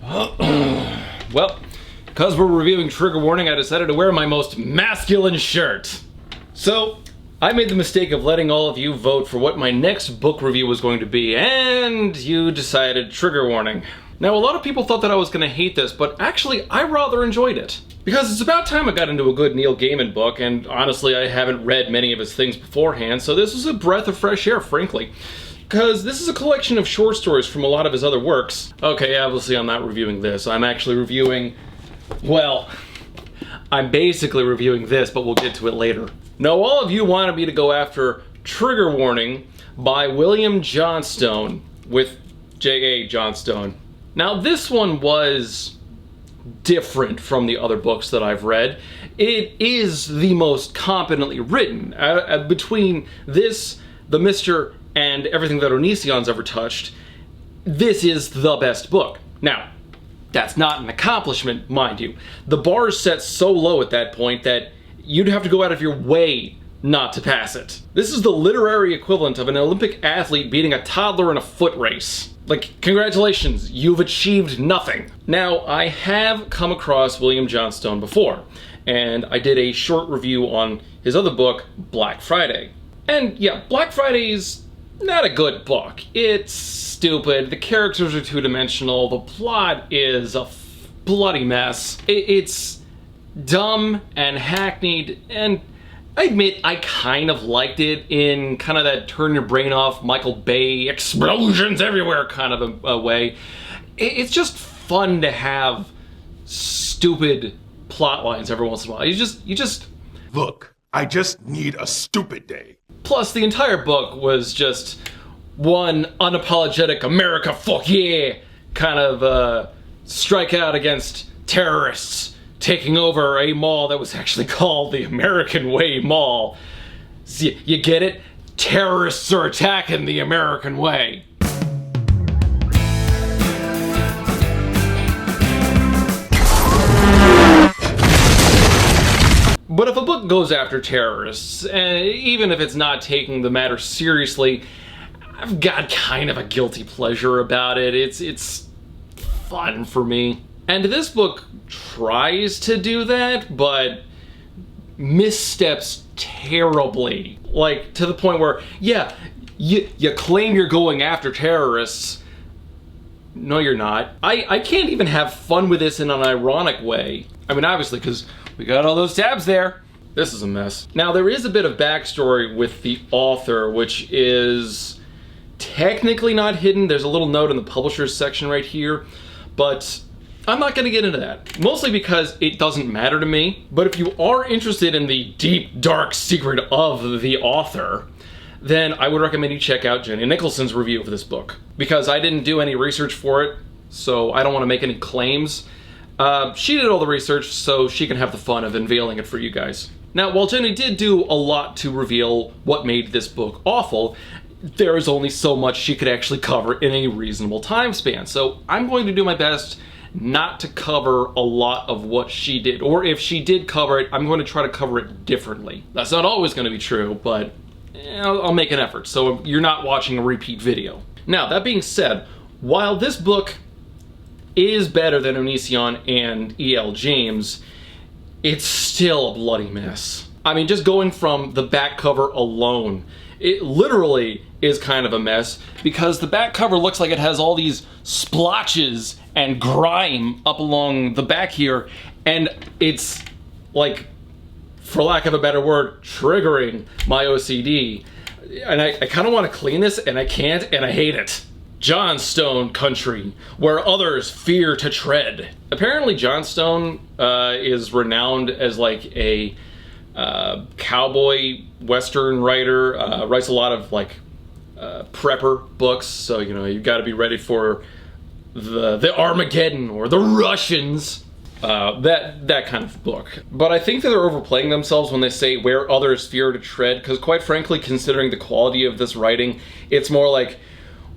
Well, because we're reviewing Trigger Warning, I decided to wear my most masculine shirt. So, I made the mistake of letting all of you vote for what my next book review was going to be, and you decided Trigger Warning. Now, a lot of people thought that I was going to hate this, but actually, I rather enjoyed it. Because it's about time I got into a good Neil Gaiman book, and honestly, I haven't read many of his things beforehand, so this was a breath of fresh air, frankly. Because this is a collection of short stories from a lot of his other works. Okay, obviously I'm not reviewing this. I'm actually reviewing, well, I'm basically reviewing this, but we'll get to it later. Now, all of you wanted me to go after Trigger Warning by William Johnstone with J.A. Johnstone. Now, this one was different from the other books that I've read. It is the most competently written. Between this, The Mister, and everything that Onision's ever touched, this is the best book. Now, that's not an accomplishment, mind you. The bar is set so low at that point that you'd have to go out of your way not to pass it. This is the literary equivalent of an Olympic athlete beating a toddler in a foot race. Like, congratulations, you've achieved nothing. Now, I have come across William Johnstone before, and I did a short review on his other book, Black Friday. And yeah, Black Friday's not a good book. It's stupid, the characters are two-dimensional, the plot is a bloody mess. It's dumb and hackneyed, and I admit I kind of liked it in kind of that turn your brain off Michael Bay, explosions everywhere kind of a way. It's just fun to have stupid plot lines every once in a while. You just... Look, I just need a stupid day. Plus, the entire book was just one unapologetic America fuck yeah kind of strike out against terrorists taking over a mall that was actually called the American Way Mall. See, you get it? Terrorists are attacking the American way. But if a book goes after terrorists, even if it's not taking the matter seriously, I've got kind of a guilty pleasure about it. It's fun for me. And this book tries to do that, but missteps terribly. Like, to the point where, yeah, you claim you're going after terrorists. No, you're not. I can't even have fun with this in an ironic way. I mean, obviously, because we got all those tabs there. This is a mess. Now, there is a bit of backstory with the author, which is technically not hidden. There's a little note in the publisher's section right here, but I'm not going to get into that. Mostly because it doesn't matter to me. But if you are interested in the deep, dark secret of the author, then I would recommend you check out Jenny Nicholson's review of this book. Because I didn't do any research for it, so I don't want to make any claims. She did all the research, so she can have the fun of unveiling it for you guys. Now, while Jenny did do a lot to reveal what made this book awful, there is only so much she could actually cover in a reasonable time span. So I'm going to do my best not to cover a lot of what she did. Or if she did cover it, I'm going to try to cover it differently. That's not always going to be true, but I'll make an effort, so you're not watching a repeat video. Now, that being said, while this book is better than Onision and E.L. James, it's still a bloody mess. I mean, just going from the back cover alone, it literally is kind of a mess, because the back cover looks like it has all these splotches and grime up along the back here, and it's like, for lack of a better word, triggering my OCD. And I kind of want to clean this, and I can't, and I hate it. Johnstone country, where others fear to tread. Apparently Johnstone is renowned as like a cowboy western writer, writes a lot of like prepper books, so you know, you've got to be ready for the Armageddon or the Russians, that kind of book. But I think that they're overplaying themselves when they say where others fear to tread, because quite frankly, considering the quality of this writing, it's more like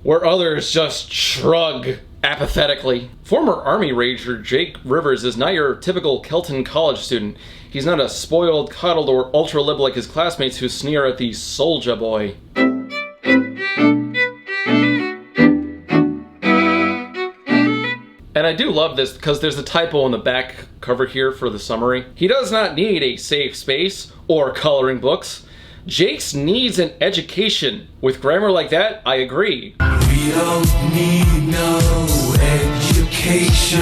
where others just shrug apathetically. Former Army Ranger Jake Rivers is not your typical Kelton college student. He's not a spoiled, coddled, or ultra-lib like his classmates who sneer at the Soulja Boy. And I do love this because there's a typo on the back cover here for the summary. He does not need a safe space or coloring books. Jake's needs an education. With grammar like that, I agree. We don't need no education.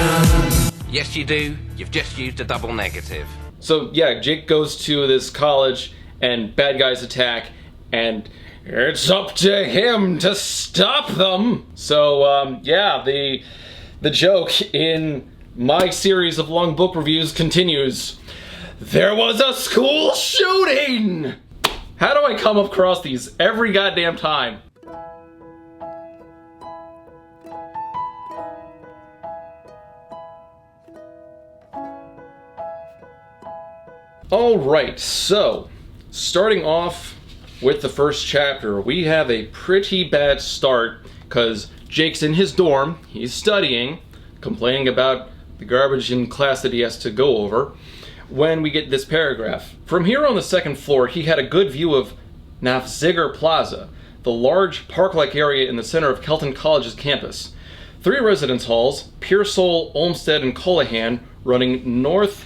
Yes, you do. You've just used a double negative. So yeah, Jake goes to this college and bad guys attack, and it's up to him to stop them. So yeah, the joke in my series of long book reviews continues. There was a school shooting! How do I come across these every goddamn time? Alright, so starting off with the first chapter, we have a pretty bad start because Jake's in his dorm, he's studying, complaining about the garbage in class that he has to go over, when we get this paragraph. From here on the second floor, he had a good view of Nafziger Plaza, the large park-like area in the center of Kelton College's campus. 3 residence halls, Pearsall, Olmsted, and Colohan, running north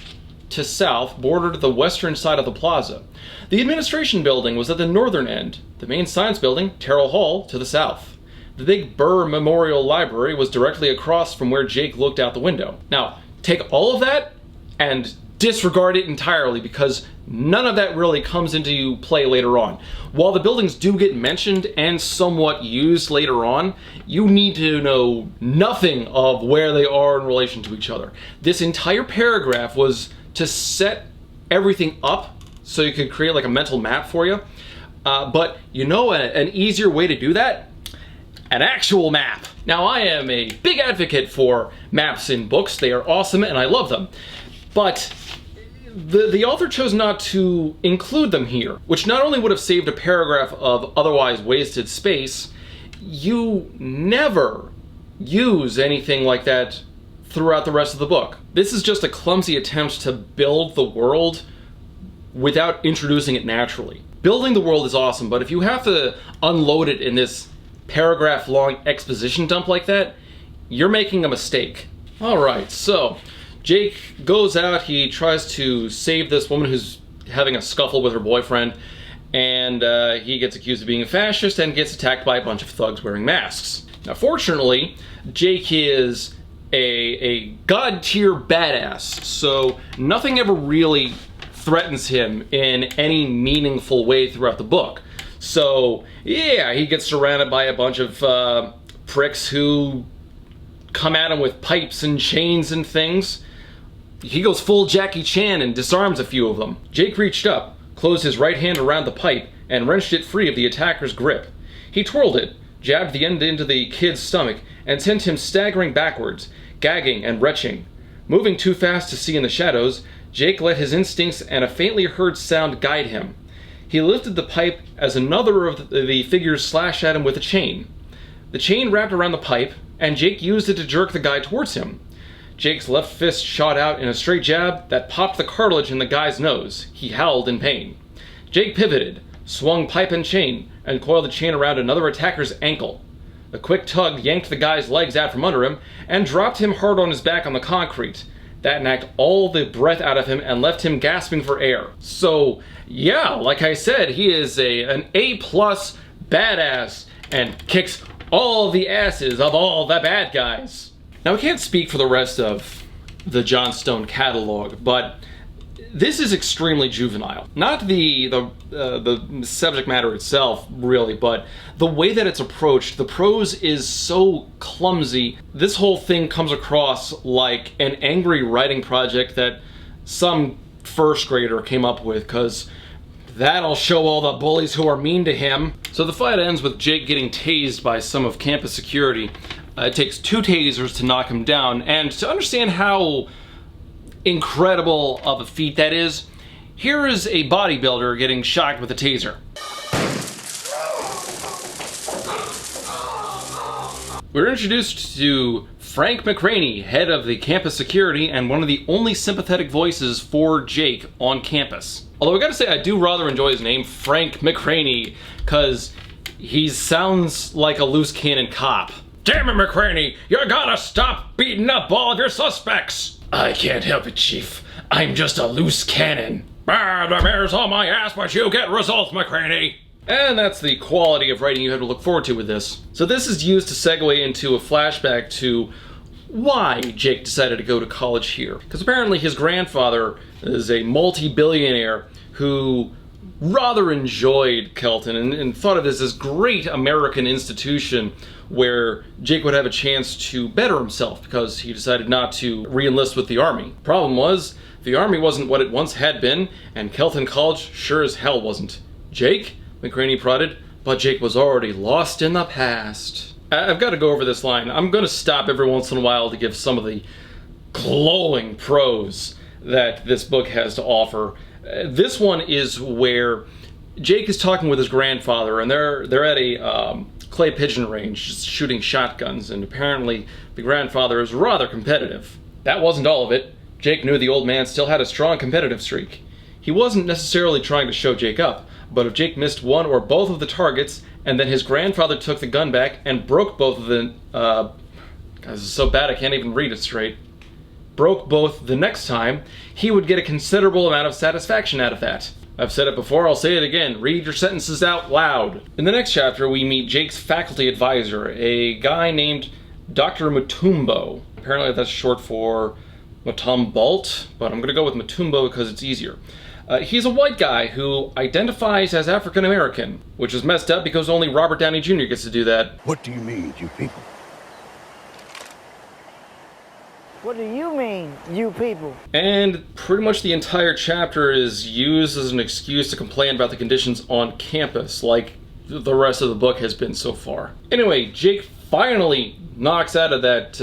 to south, bordered the western side of the plaza. The administration building was at the northern end, the main science building, Terrell Hall, to the south. The big Burr Memorial Library was directly across from where Jake looked out the window. Now, take all of that and disregard it entirely because none of that really comes into play later on. While the buildings do get mentioned and somewhat used later on, you need to know nothing of where they are in relation to each other. This entire paragraph was to set everything up so you could create like a mental map for you. But you know an easier way to do that? An actual map. Now, I am a big advocate for maps in books. They are awesome and I love them. But the author chose not to include them here, which not only would have saved a paragraph of otherwise wasted space, you never use anything like that throughout the rest of the book. This is just a clumsy attempt to build the world without introducing it naturally. Building the world is awesome, but if you have to unload it in this paragraph-long exposition dump like that, you're making a mistake. Alright, so Jake goes out, he tries to save this woman who's having a scuffle with her boyfriend, and he gets accused of being a fascist and gets attacked by a bunch of thugs wearing masks. Now, fortunately, Jake is a god-tier badass, so nothing ever really threatens him in any meaningful way throughout the book. So, yeah, he gets surrounded by a bunch of pricks who come at him with pipes and chains and things. He goes full Jackie Chan and disarms a few of them. Jake reached up, closed his right hand around the pipe, and wrenched it free of the attacker's grip. He twirled it, jabbed the end into the kid's stomach, and sent him staggering backwards, gagging and retching. Moving too fast to see in the shadows, Jake let his instincts and a faintly heard sound guide him. He lifted the pipe as another of the figures slashed at him with a chain. The chain wrapped around the pipe, and Jake used it to jerk the guy towards him. Jake's left fist shot out in a straight jab that popped the cartilage in the guy's nose. He howled in pain. Jake pivoted, swung pipe and chain, and coiled the chain around another attacker's ankle. A quick tug yanked the guy's legs out from under him and dropped him hard on his back on the concrete. That knocked all the breath out of him and left him gasping for air. So, yeah, like I said, he is an A-plus badass and kicks all the asses of all the bad guys. Now, I can't speak for the rest of the Johnstone catalog, but this is extremely juvenile. Not the subject matter itself, really, but the way that it's approached. The prose is so clumsy. This whole thing comes across like an angry writing project that some first grader came up with, because that'll show all the bullies who are mean to him. So the fight ends with Jake getting tased by some of campus security. It takes 2 tasers to knock him down, and to understand how incredible of a feat that is, here is a bodybuilder getting shocked with a taser. We're introduced to Frank McCraney, head of the campus security and one of the only sympathetic voices for Jake on campus. Although I gotta say, I do rather enjoy his name, Frank McCraney, because he sounds like a loose cannon cop. Damn it, McCraney! You gotta stop beating up all of your suspects! I can't help it, Chief. I'm just a loose cannon. Ah, the mayor's on my ass, but you get results, McCraney! And that's the quality of writing you have to look forward to with this. So this is used to segue into a flashback to why Jake decided to go to college here. Because apparently his grandfather is a multi-billionaire who rather enjoyed Kelton and thought of it as this great American institution where Jake would have a chance to better himself because he decided not to re-enlist with the Army. Problem was, the Army wasn't what it once had been, and Kelton College sure as hell wasn't. Jake? McCraney prodded, but Jake was already lost in the past. I've got to go over this line. I'm going to stop every once in a while to give some of the glowing prose that this book has to offer. This one is where Jake is talking with his grandfather, and they're at a clay pigeon range just shooting shotguns, and apparently the grandfather is rather competitive. That wasn't all of it. Jake knew the old man still had a strong competitive streak. He wasn't necessarily trying to show Jake up, but if Jake missed one or both of the targets, and then his grandfather took the gun back and broke both of the, God, this is so bad I can't even read it straight. Broke both the next time, he would get a considerable amount of satisfaction out of that. I've said it before, I'll say it again. Read your sentences out loud. In the next chapter, we meet Jake's faculty advisor, a guy named Dr. Mutumbo. Apparently that's short for Mutombult, but I'm going to go with Mutumbo because it's easier. He's a white guy who identifies as African American, which is messed up because only Robert Downey Jr. gets to do that. What do you mean, you people? What do you mean, you people? And pretty much the entire chapter is used as an excuse to complain about the conditions on campus, like the rest of the book has been so far. Anyway, Jake finally knocks out of that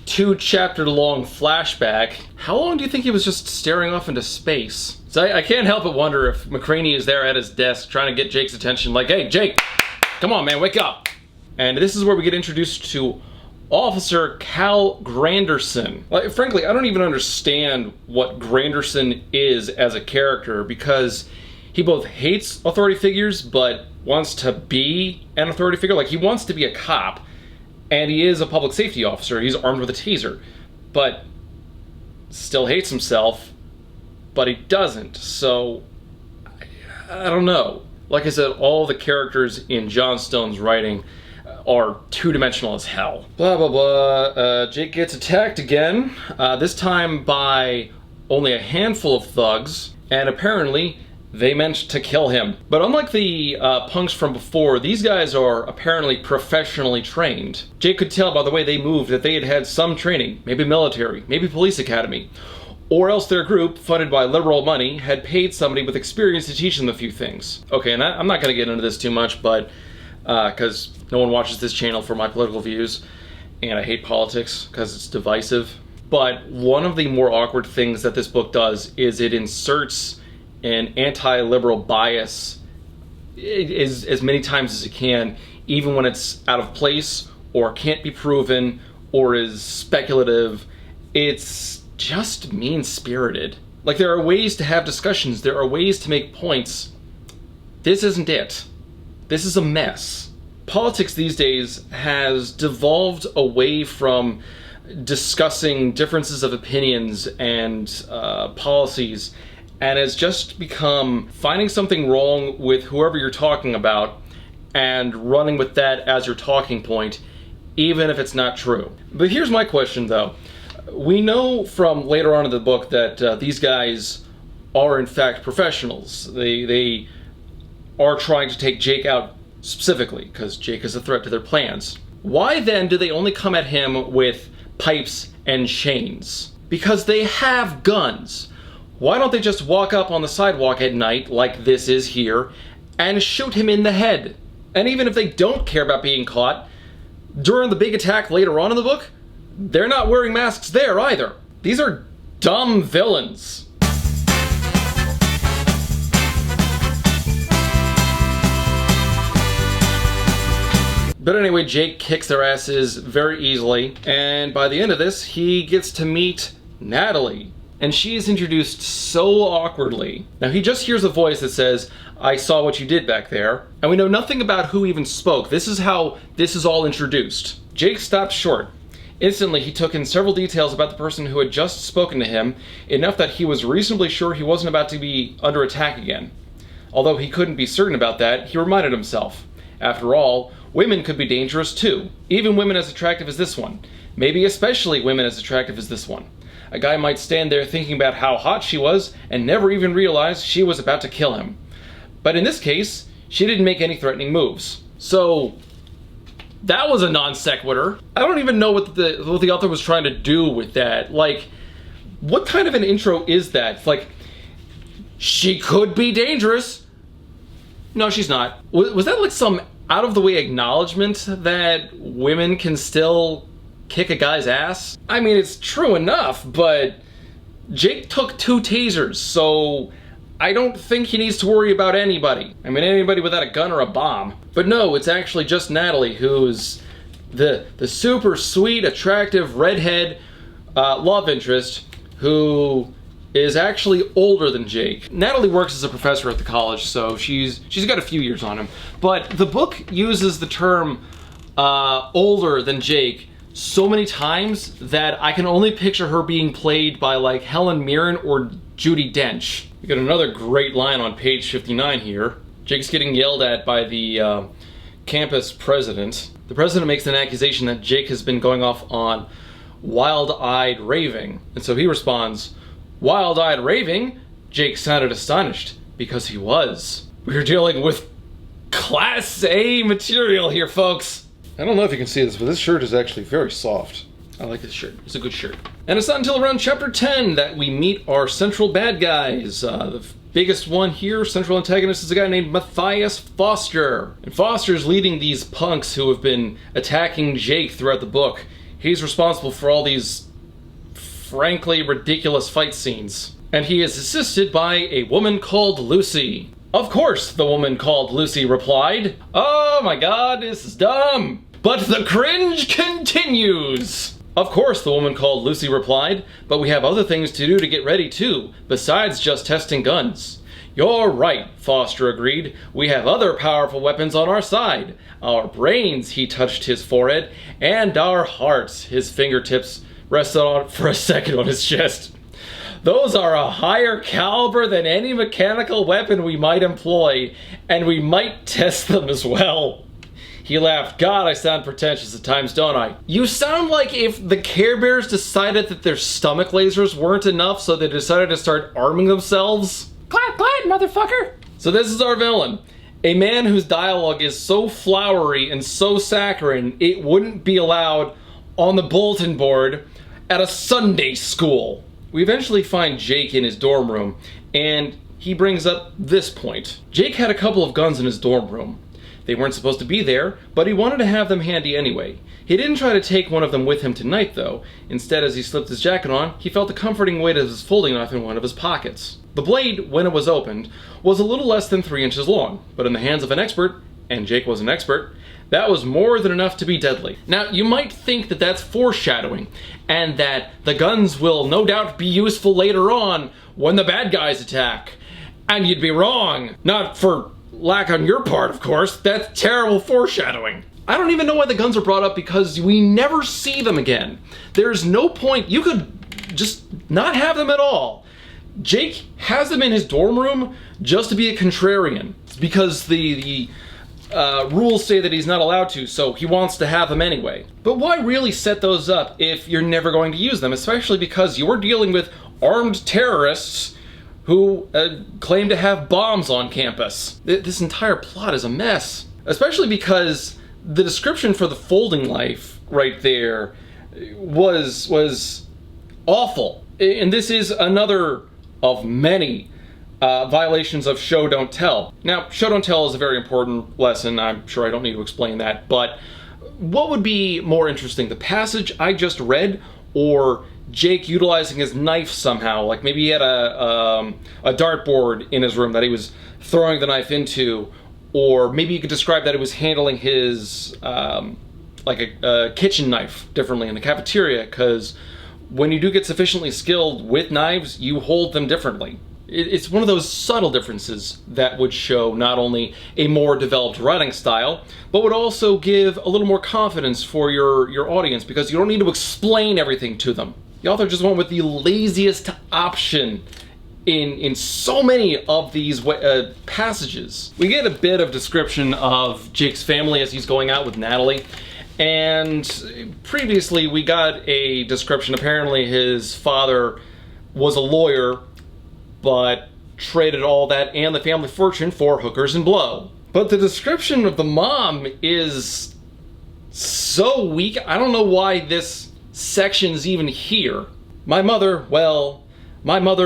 2-chapter-long flashback. How long do you think he was just staring off into space? So I can't help but wonder if McCraney is there at his desk trying to get Jake's attention, like, hey, Jake, come on, man, wake up. And this is where we get introduced to Officer Cal Granderson. Like, frankly, I don't even understand what Granderson is as a character because he both hates authority figures but wants to be an authority figure. Like, he wants to be a cop and he is a public safety officer. He's armed with a taser, but still hates himself, but he doesn't. So, I don't know. Like I said, all the characters in Johnstone's writing are two-dimensional as hell. Blah, blah, blah. Jake gets attacked again, this time by only a handful of thugs, and apparently they meant to kill him. But unlike the punks from before, these guys are apparently professionally trained. Jake could tell by the way they moved that they had had some training, maybe military, maybe police academy, or else their group, funded by liberal money, had paid somebody with experience to teach them a few things. Okay, and I'm not going to get into this too much, but because no one watches this channel for my political views, and I hate politics because it's divisive. But one of the more awkward things that this book does is it inserts an anti-liberal bias as many times as it can, even when it's out of place or can't be proven or is speculative. It's just mean-spirited. Like, there are ways to have discussions, there are ways to make points. This isn't it. This is a mess. Politics these days has devolved away from discussing differences of opinions and policies, and has just become finding something wrong with whoever you're talking about and running with that as your talking point, even if it's not true. But here's my question, though. We know from later on in the book that these guys are in fact professionals. They are trying to take Jake out specifically because Jake is a threat to their plans. Why then do they only come at him with pipes and chains? Because they have guns. Why don't they just walk up on the sidewalk at night, like this is here, and shoot him in the head? And even if they don't care about being caught, during the big attack later on in the book, they're not wearing masks there either. These are dumb villains. But anyway, Jake kicks their asses very easily, and by the end of this, he gets to meet Natalie. And she is introduced so awkwardly. Now, he just hears a voice that says, "I saw what you did back there," and we know nothing about who even spoke. This is how this is all introduced. Jake stopped short. Instantly, he took in several details about the person who had just spoken to him, enough that he was reasonably sure he wasn't about to be under attack again. Although he couldn't be certain about that, he reminded himself. After all, women could be dangerous too. Even women as attractive as this one. Maybe especially women as attractive as this one. A guy might stand there thinking about how hot she was and never even realize she was about to kill him. But in this case, she didn't make any threatening moves. So, that was a non sequitur. I don't even know what the author was trying to do with that. Like, what kind of an intro is that? It's like, she could be dangerous. No, she's not. Was that like some out-of-the-way acknowledgement that women can still kick a guy's ass? I mean, it's true enough, but Jake took 2 tasers, so I don't think he needs to worry about anybody. I mean, anybody without a gun or a bomb. But no, it's actually just Natalie, who's the super sweet, attractive, redhead love interest who is actually older than Jake. Natalie works as a professor at the college, so she's got a few years on him. But the book uses the term older than Jake so many times that I can only picture her being played by like Helen Mirren or Judi Dench. We got another great line on page 59 here. Jake's getting yelled at by the campus president. The president makes an accusation that Jake has been going off on wild-eyed raving. And so he responds, "Wild-eyed raving?" Jake sounded astonished, because he was. We're dealing with Class A material here, folks. I don't know if you can see this, but this shirt is actually very soft. I like this shirt. It's a good shirt. And it's not until around chapter 10 that we meet our central bad guys. The biggest one here, central antagonist, is a guy named Matthias Foster. And Foster's leading these punks who have been attacking Jake throughout the book. He's responsible for all these frankly ridiculous fight scenes. And he is assisted by a woman called Lucy. Of course, the woman called Lucy replied. Oh my god, this is dumb. But the cringe continues. Of course, the woman called Lucy replied, but we have other things to do to get ready too, besides just testing guns. You're right, Foster agreed. We have other powerful weapons on our side. Our brains, he touched his forehead, and our hearts, his fingertips rested on for a second on his chest. Those are a higher caliber than any mechanical weapon we might employ, and we might test them as well. He laughed. God, I sound pretentious at times, don't I? You sound like if the Care Bears decided that their stomach lasers weren't enough, so they decided to start arming themselves. Clap, clap, motherfucker! So this is our villain. A man whose dialogue is so flowery and so saccharine, it wouldn't be allowed on the bulletin board at a Sunday school. We eventually find Jake in his dorm room, and he brings up this point. Jake had a couple of guns in his dorm room. They weren't supposed to be there, but he wanted to have them handy anyway. He didn't try to take one of them with him tonight, though. Instead, as he slipped his jacket on, he felt the comforting weight of his folding knife in one of his pockets. The blade, when it was opened, was a little less than 3 inches long, but in the hands of an expert, and Jake was an expert, that was more than enough to be deadly. Now, you might think that that's foreshadowing, and that the guns will no doubt be useful later on when the bad guys attack. And you'd be wrong. Not for lack on your part, of course. That's terrible foreshadowing. I don't even know why the guns are brought up, because we never see them again. There's no point. You could just not have them at all. Jake has them in his dorm room just to be a contrarian. It's because the rules say that he's not allowed to, so he wants to have them anyway. But why really set those up if you're never going to use them, especially because you're dealing with armed terrorists who claim to have bombs on campus? This entire plot is a mess, especially because the description for the folding knife right there was awful. And this is another of many violations of show don't tell. Now, show don't tell is a very important lesson. I'm sure I don't need to explain that, but what would be more interesting, the passage I just read, or Jake utilizing his knife somehow? Like maybe he had a dartboard in his room that he was throwing the knife into, or maybe you could describe that it was handling his like a kitchen knife differently in the cafeteria, because when you do get sufficiently skilled with knives, you hold them differently. It's one of those subtle differences that would show not only a more developed writing style, but would also give a little more confidence for your audience, because you don't need to explain everything to them. The author just went with the laziest option in so many of these passages. We get a bit of description of Jake's family as he's going out with Natalie, and previously we got a description. Apparently his father was a lawyer, but traded all that and the family fortune for hookers and blow. But the description of the mom is so weak. I don't know why this section's even here. My mother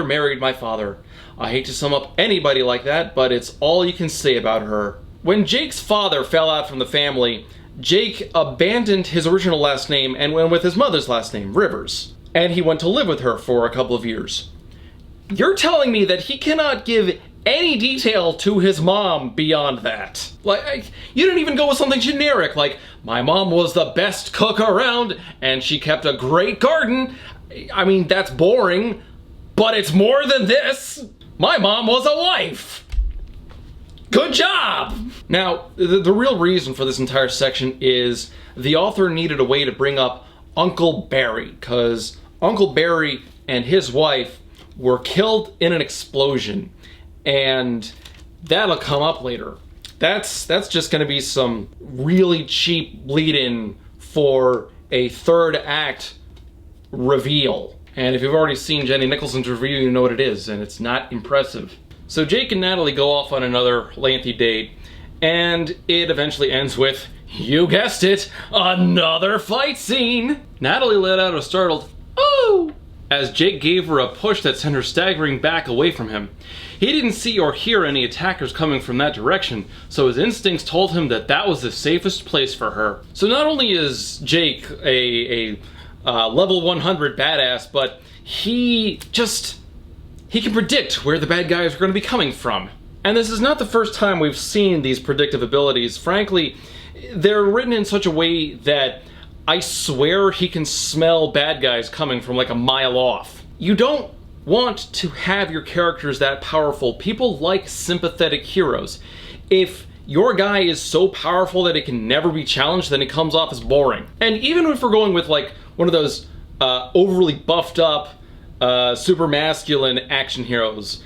married my father. I hate to sum up anybody like that, but it's all you can say about her. When Jake's father fell out from the family, Jake abandoned his original last name and went with his mother's last name, Rivers. And he went to live with her for a couple of years. You're telling me that he cannot give any detail to his mom beyond that? Like, you didn't even go with something generic, like, my mom was the best cook around, and she kept a great garden. I mean, that's boring, but it's more than this. My mom was a wife. Good job! Now, the real reason for this entire section is the author needed a way to bring up Uncle Barry, because Uncle Barry and his wife were killed in an explosion, and that'll come up later. That's just gonna be some really cheap lead-in for a third act reveal. And if you've already seen Jenny Nicholson's review, you know what it is, and it's not impressive. So Jake and Natalie go off on another lengthy date, and it eventually ends with, you guessed it, another fight scene! Natalie let out a startled, "Ooh!" as Jake gave her a push that sent her staggering back away from him. He didn't see or hear any attackers coming from that direction, so his instincts told him that that was the safest place for her. So not only is Jake a level 100 badass, but he can predict where the bad guys are going to be coming from. And this is not the first time we've seen these predictive abilities. Frankly, they're written in such a way that I swear he can smell bad guys coming from like a mile off. You don't want to have your characters that powerful. People like sympathetic heroes. If your guy is so powerful that it can never be challenged, then it comes off as boring. And even if we're going with like one of those overly buffed up, super masculine action heroes,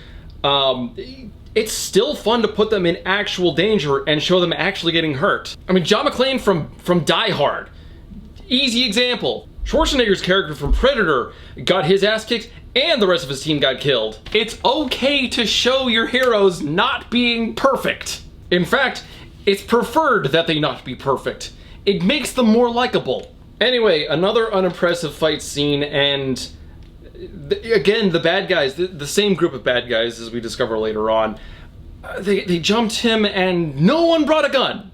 it's still fun to put them in actual danger and show them actually getting hurt. I mean, John McClane from Die Hard. Easy example. Schwarzenegger's character from Predator got his ass kicked and the rest of his team got killed. It's okay to show your heroes not being perfect. In fact, it's preferred that they not be perfect. It makes them more likable. Anyway, another unimpressive fight scene, and again, the bad guys, the same group of bad guys as we discover later on, they jumped him and no one brought a gun.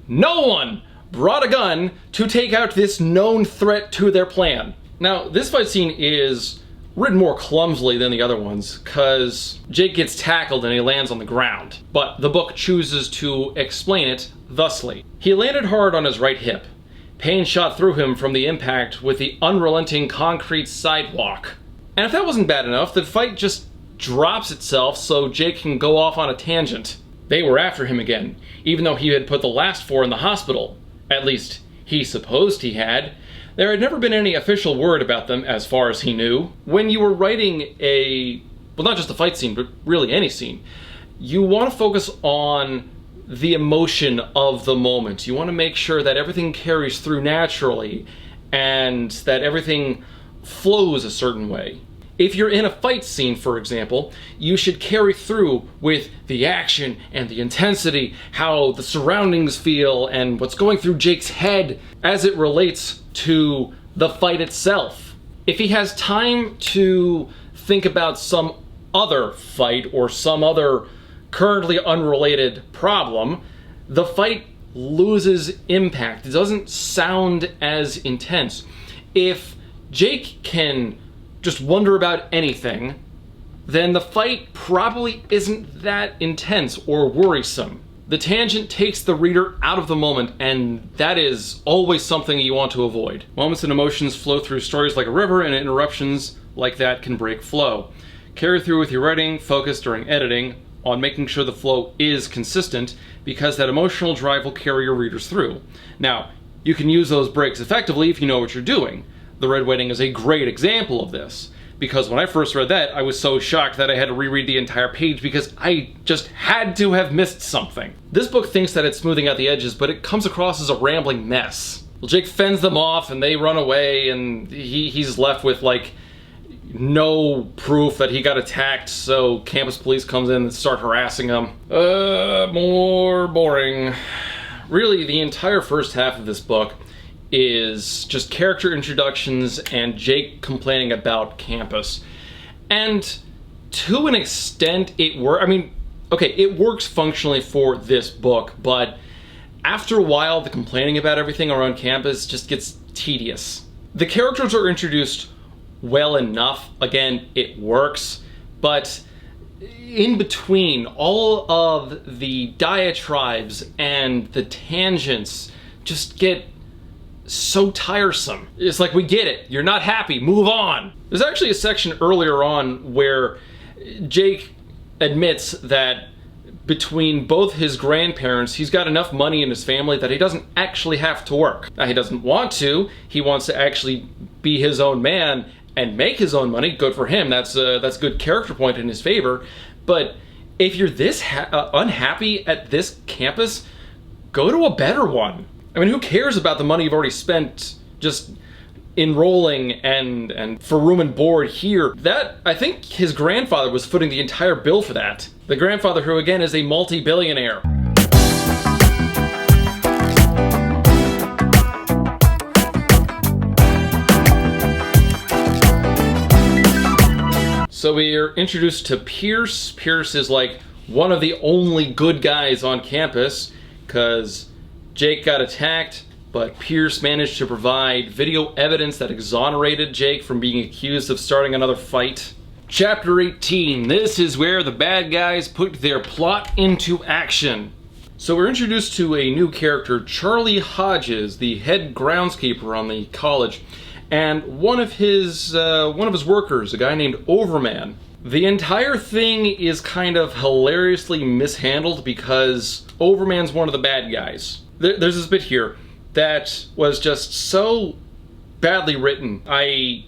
No one brought a gun to take out this known threat to their plan. Now, this fight scene is written more clumsily than the other ones, because Jake gets tackled and he lands on the ground. But the book chooses to explain it thusly. He landed hard on his right hip. Pain shot through him from the impact with the unrelenting concrete sidewalk. And if that wasn't bad enough, the fight just drops itself so Jake can go off on a tangent. They were after him again, even though he had put the last four in the hospital. At least, he supposed he had. There had never been any official word about them, as far as he knew. When you were writing well, not just a fight scene, but really any scene, you want to focus on the emotion of the moment. You want to make sure that everything carries through naturally, and that everything flows a certain way. If you're in a fight scene, for example, you should carry through with the action and the intensity, how the surroundings feel, and what's going through Jake's head as it relates to the fight itself. If he has time to think about some other fight or some other currently unrelated problem, the fight loses impact. It doesn't sound as intense. If Jake can just wonder about anything, then the fight probably isn't that intense or worrisome. The tangent takes the reader out of the moment, and that is always something you want to avoid. Moments and emotions flow through stories like a river, and interruptions like that can break flow. Carry through with your writing, focus during editing on making sure the flow is consistent, because that emotional drive will carry your readers through. Now, you can use those breaks effectively if you know what you're doing. The Red Wedding is a great example of this, because when I first read that, I was so shocked that I had to reread the entire page because I just had to have missed something. This book thinks that it's smoothing out the edges, but it comes across as a rambling mess. Well, Jake fends them off and they run away, and he's left with like no proof that he got attacked, so campus police comes in and start harassing him. More boring. Really, the entire first half of this book is just character introductions and Jake complaining about campus. And to an extent, it works. I mean, okay, it works functionally for this book, but after a while, the complaining about everything around campus just gets tedious. The characters are introduced well enough. Again, it works, but in between all of the diatribes and the tangents just get so tiresome. It's like, we get it, you're not happy, move on. There's actually a section earlier on where Jake admits that between both his grandparents, he's got enough money in his family that he doesn't actually have to work. Now, he doesn't want to. He wants to actually be his own man and make his own money. Good for him. That's a good character point in his favor. But if you're this unhappy at this campus, go to a better one. I mean, who cares about the money you've already spent just enrolling and for room and board here? That, I think his grandfather was footing the entire bill for that. The grandfather, who again is a multi-billionaire. So we are introduced to Pierce. Pierce is like one of the only good guys on campus, because Jake got attacked, but Pierce managed to provide video evidence that exonerated Jake from being accused of starting another fight. Chapter 18. This is where the bad guys put their plot into action. So we're introduced to a new character, Charlie Hodges, the head groundskeeper on the college, and one of his workers, a guy named Overman. The entire thing is kind of hilariously mishandled because Overman's one of the bad guys. There's this bit here that was just so badly written, I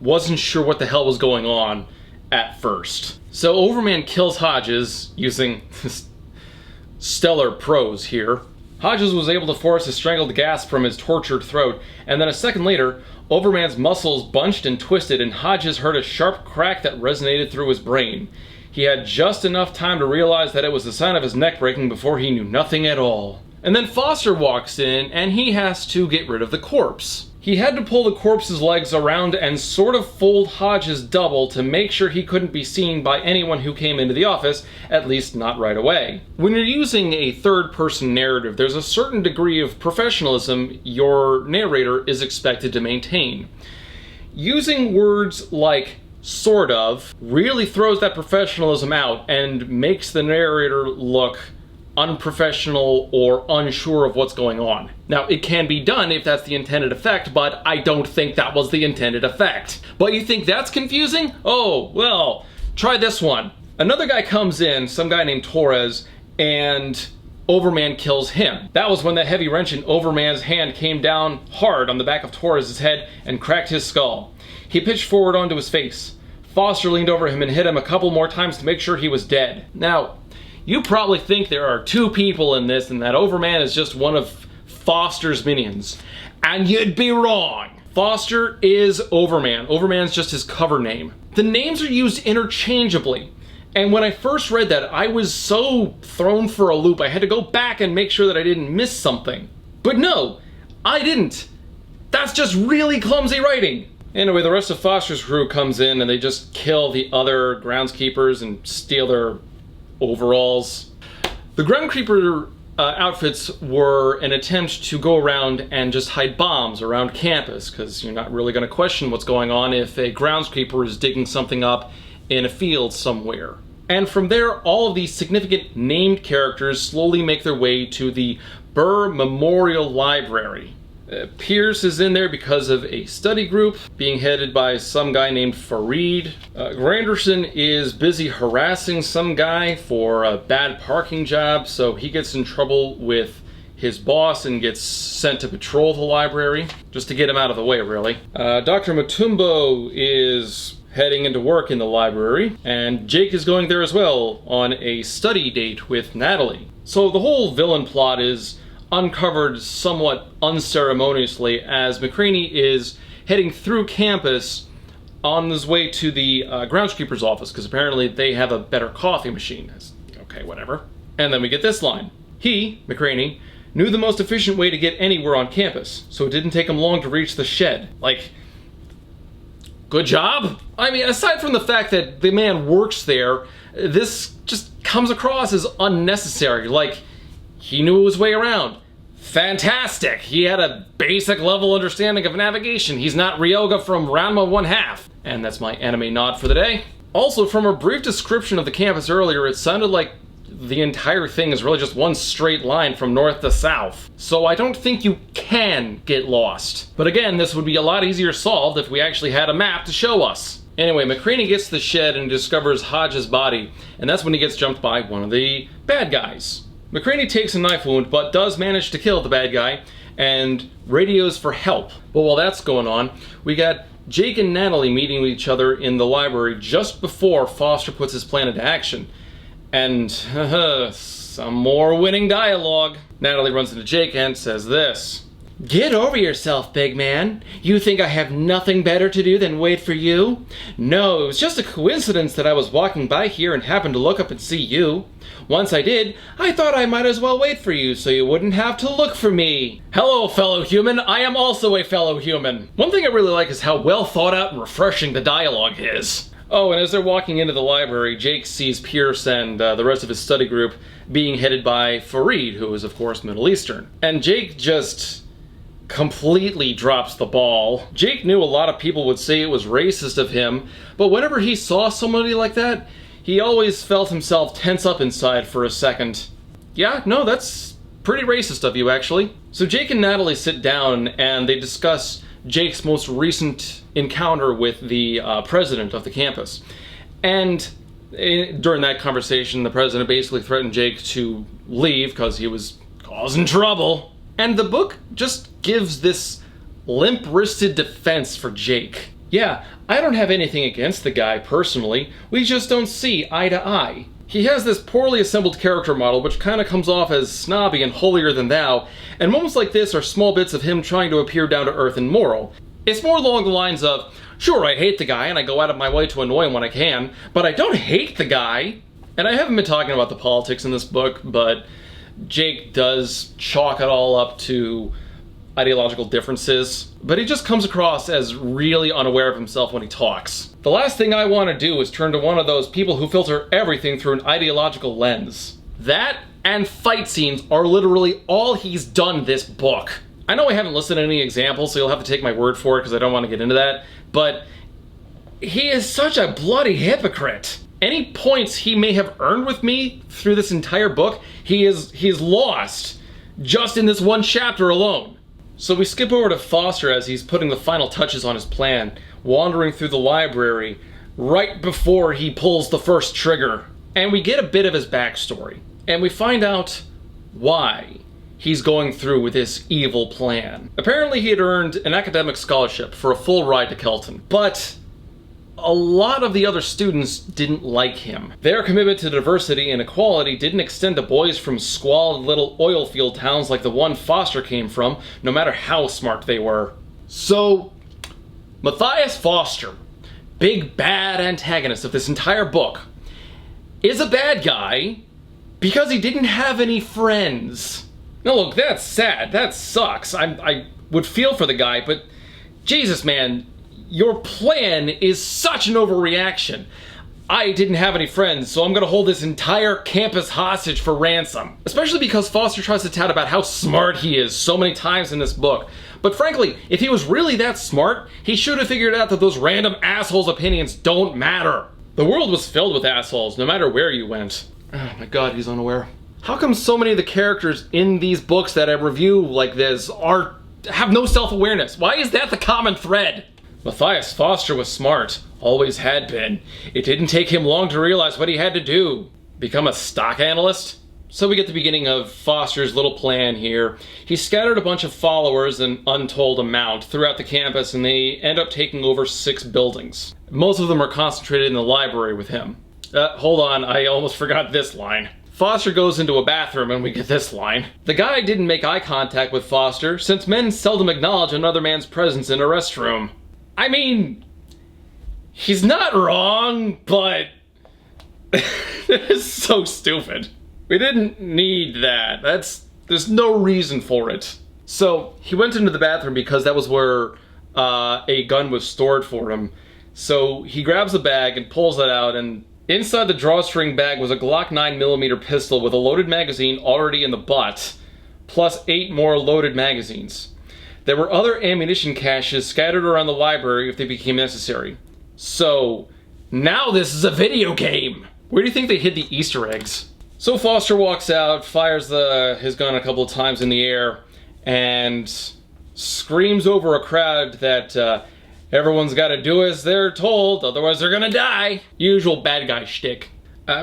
wasn't sure what the hell was going on at first. So Overman kills Hodges using stellar prose here. Hodges was able to force a strangled gasp from his tortured throat, and then a second later, Overman's muscles bunched and twisted, and Hodges heard a sharp crack that resonated through his brain. He had just enough time to realize that it was the sign of his neck breaking before he knew nothing at all. And then Foster walks in, and he has to get rid of the corpse. He had to pull the corpse's legs around and sort of fold Hodges double to make sure he couldn't be seen by anyone who came into the office, at least not right away. When you're using a third-person narrative, there's a certain degree of professionalism your narrator is expected to maintain. Using words like sort of really throws that professionalism out and makes the narrator look unprofessional or unsure of what's going on. Now, it can be done if that's the intended effect, but I don't think that was the intended effect. But you think that's confusing? Oh, well, try this one. Another guy comes in, some guy named Torres, and Overman kills him. That was when the heavy wrench in Overman's hand came down hard on the back of Torres' head and cracked his skull. He pitched forward onto his face. Foster leaned over him and hit him a couple more times to make sure he was dead. Now, you probably think there are two people in this and that Overman is just one of Foster's minions. And you'd be wrong. Foster is Overman. Overman's just his cover name. The names are used interchangeably. And when I first read that, I was so thrown for a loop, I had to go back and make sure that I didn't miss something. But no, I didn't. That's just really clumsy writing. Anyway, the rest of Foster's crew comes in and they just kill the other groundskeepers and steal their overalls. The groundskeeper outfits were an attempt to go around and just hide bombs around campus, because you're not really going to question what's going on if a groundskeeper is digging something up in a field somewhere. And from there, all of these significant named characters slowly make their way to the Burr Memorial Library. Pierce is in there because of a study group being headed by some guy named Fareed. Granderson is busy harassing some guy for a bad parking job, so he gets in trouble with his boss and gets sent to patrol the library, just to get him out of the way, really. Dr. Mutumbo is heading into work in the library, and Jake is going there as well on a study date with Natalie. So the whole villain plot is uncovered somewhat unceremoniously as McCraney is heading through campus on his way to the groundskeeper's office, because apparently they have a better coffee machine. Okay, whatever. And then we get this line. He, McCraney, knew the most efficient way to get anywhere on campus, so it didn't take him long to reach the shed. Like, good job? I mean, aside from the fact that the man works there, this just comes across as unnecessary. Like, he knew his way around. Fantastic! He had a basic level understanding of navigation. He's not Ryoga from Ranma 1/2. And that's my anime nod for the day. Also, from a brief description of the campus earlier, it sounded like the entire thing is really just one straight line from north to south. So I don't think you can get lost. But again, this would be a lot easier solved if we actually had a map to show us. Anyway, McCraney gets to the shed and discovers Hodge's body, and that's when he gets jumped by one of the bad guys. McCraney takes a knife wound, but does manage to kill the bad guy, and radios for help. But while that's going on, we got Jake and Natalie meeting with each other in the library just before Foster puts his plan into action. And, some more winning dialogue. Natalie runs into Jake and says this. Get over yourself, big man. You think I have nothing better to do than wait for you? No, it was just a coincidence that I was walking by here and happened to look up and see you. Once I did, I thought I might as well wait for you so you wouldn't have to look for me. Hello, fellow human. I am also a fellow human. One thing I really like is how well thought out and refreshing the dialogue is. Oh, and as they're walking into the library, Jake sees Pierce and the rest of his study group being headed by Fareed, who is, of course, Middle Eastern. And Jake just completely drops the ball. Jake knew a lot of people would say it was racist of him, but whenever he saw somebody like that, he always felt himself tense up inside for a second. Yeah, no, that's pretty racist of you, actually. So Jake and Natalie sit down and they discuss Jake's most recent encounter with the president of the campus. And during that conversation, the president basically threatened Jake to leave because he was causing trouble. And the book just gives this limp-wristed defense for Jake. Yeah, I don't have anything against the guy personally, we just don't see eye to eye. He has this poorly assembled character model which kind of comes off as snobby and holier than thou, and moments like this are small bits of him trying to appear down to earth and moral. It's more along the lines of, sure, I hate the guy and I go out of my way to annoy him when I can, but I don't hate the guy. And I haven't been talking about the politics in this book, but Jake does chalk it all up to ideological differences, but he just comes across as really unaware of himself when he talks. The last thing I want to do is turn to one of those people who filter everything through an ideological lens. That and fight scenes are literally all he's done this book. I know I haven't listed any examples, so you'll have to take my word for it because I don't want to get into that, but he is such a bloody hypocrite. Any points he may have earned with me through this entire book, he's lost just in this one chapter alone. So we skip over to Foster as he's putting the final touches on his plan, wandering through the library right before he pulls the first trigger. And we get a bit of his backstory, and we find out why he's going through with this evil plan. Apparently he had earned an academic scholarship for a full ride to Kelton, but a lot of the other students didn't like him. Their commitment to diversity and equality didn't extend to boys from squalid little oil field towns like the one Foster came from, no matter how smart they were. So, Matthias Foster, big bad antagonist of this entire book, is a bad guy because he didn't have any friends. Now look, that's sad, that sucks. I would feel for the guy, but Jesus, man, your plan is such an overreaction. I didn't have any friends, so I'm gonna hold this entire campus hostage for ransom. Especially because Foster tries to tout about how smart he is so many times in this book. But frankly, if he was really that smart, he should have figured out that those random assholes' opinions don't matter. The world was filled with assholes, no matter where you went. Oh my god, he's unaware. How come so many of the characters in these books that I review like this are have no self-awareness. Why is that the common thread? Matthias Foster was smart, always had been. It didn't take him long to realize what he had to do. Become a stock analyst? So we get the beginning of Foster's little plan here. He scattered a bunch of followers, an untold amount, throughout the campus, and they end up taking over 6 buildings. Most of them are concentrated in the library with him. Hold on, I almost forgot this line. Foster goes into a bathroom and we get this line. The guy didn't make eye contact with Foster, since men seldom acknowledge another man's presence in a restroom. I mean, he's not wrong, but it's so stupid. We didn't need that. There's no reason for it. So he went into the bathroom because that was where a gun was stored for him. So he grabs the bag and pulls it out, and inside the drawstring bag was a Glock 9mm pistol with a loaded magazine already in the butt, plus 8 more loaded magazines. There were other ammunition caches scattered around the library if they became necessary. So now this is a video game! Where do you think they hid the Easter eggs? So Foster walks out, fires his gun a couple of times in the air, and screams over a crowd that everyone's got to do as they're told, otherwise they're gonna die. Usual bad guy shtick.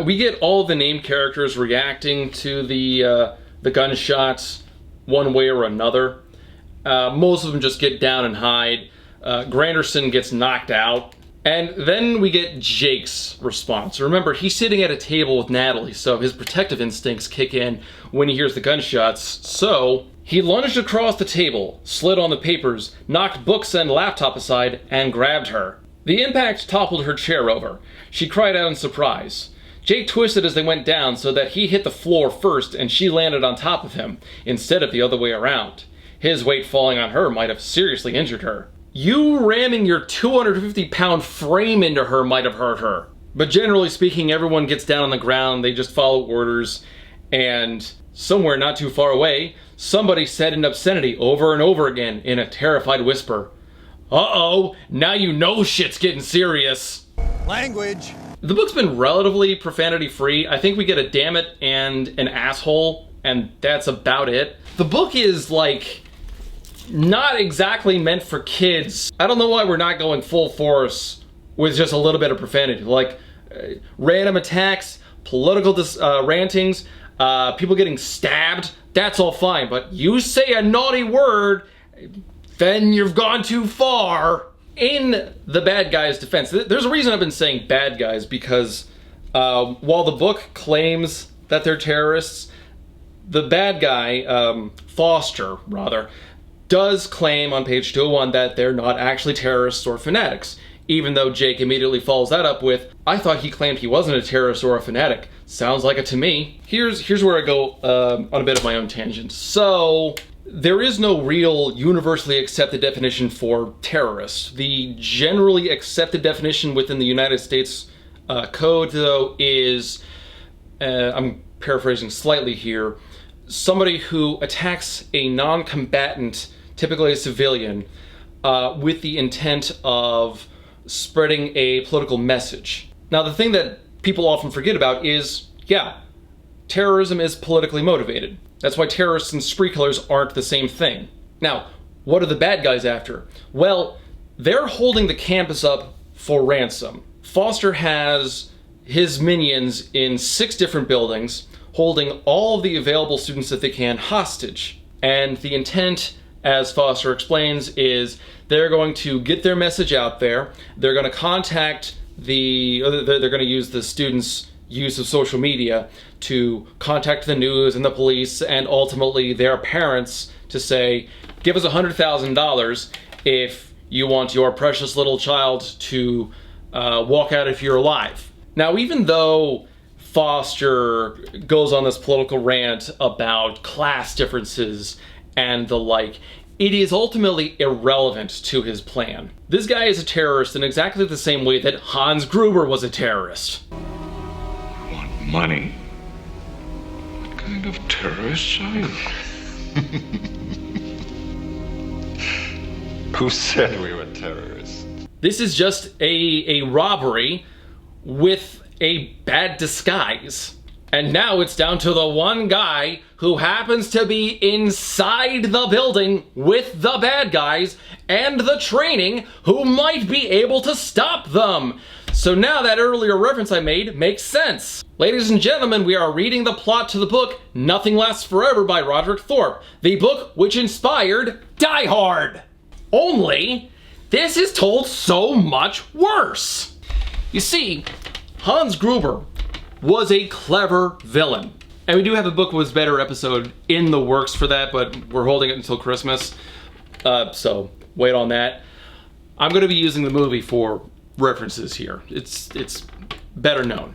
We get all of the named characters reacting to the gunshots one way or another. Most of them just get down and hide. Granderson gets knocked out. And then we get Jake's response. Remember, he's sitting at a table with Natalie, so his protective instincts kick in when he hears the gunshots. So he lunged across the table, slid on the papers, knocked books and laptop aside, and grabbed her. The impact toppled her chair over. She cried out in surprise. Jake twisted as they went down so that he hit the floor first and she landed on top of him, instead of the other way around. His weight falling on her might have seriously injured her. You ramming your 250-pound frame into her might have hurt her. But generally speaking, everyone gets down on the ground, they just follow orders, and somewhere not too far away, somebody said an obscenity over and over again in a terrified whisper. Uh-oh, now you know shit's getting serious. Language. The book's been relatively profanity-free. I think we get a damn it and an asshole, and that's about it. The book is, like, not exactly meant for kids. I don't know why we're not going full force with just a little bit of profanity. Like, random attacks, political rantings, people getting stabbed, that's all fine. But you say a naughty word, then you've gone too far. In the bad guy's defense, there's a reason I've been saying bad guys, because while the book claims that they're terrorists, the bad guy, Foster, rather, does claim on page 201 that they're not actually terrorists or fanatics, even though Jake immediately follows that up with, I thought he claimed he wasn't a terrorist or a fanatic. Sounds like it to me. Here's where I go on a bit of my own tangent. So, there is no real universally accepted definition for terrorists. The generally accepted definition within the United States Code, though, is, I'm paraphrasing slightly here, somebody who attacks a non-combatant, typically a civilian, with the intent of spreading a political message. Now, the thing that people often forget about is, yeah, terrorism is politically motivated. That's why terrorists and spree killers aren't the same thing. Now, what are the bad guys after? Well, they're holding the campus up for ransom. Foster has his minions in 6 different buildings, holding all of the available students that they can hostage. And the intent, as Foster explains, is they're going to get their message out there, they're going to contact they're going to use the students' use of social media to contact the news and the police and ultimately their parents to say, give us $100,000 if you want your precious little child to walk out if you're alive. Now, even though Foster goes on this political rant about class differences and the like, it is ultimately irrelevant to his plan. This guy is a terrorist in exactly the same way that Hans Gruber was a terrorist. You want money? What kind of terrorist are you? Who said we were terrorists? This is just a robbery with a bad disguise. And now it's down to the one guy who happens to be inside the building with the bad guys and the training who might be able to stop them. So now that earlier reference I made makes sense. Ladies and gentlemen, we are reading the plot to the book Nothing Lasts Forever by Roderick Thorpe, the book which inspired Die Hard. Only, this is told so much worse. You see, Hans Gruber was a clever villain. And we do have a Book Was Better episode in the works for that, but we're holding it until Christmas. So wait on that. I'm going to be using the movie for references here. It's better known.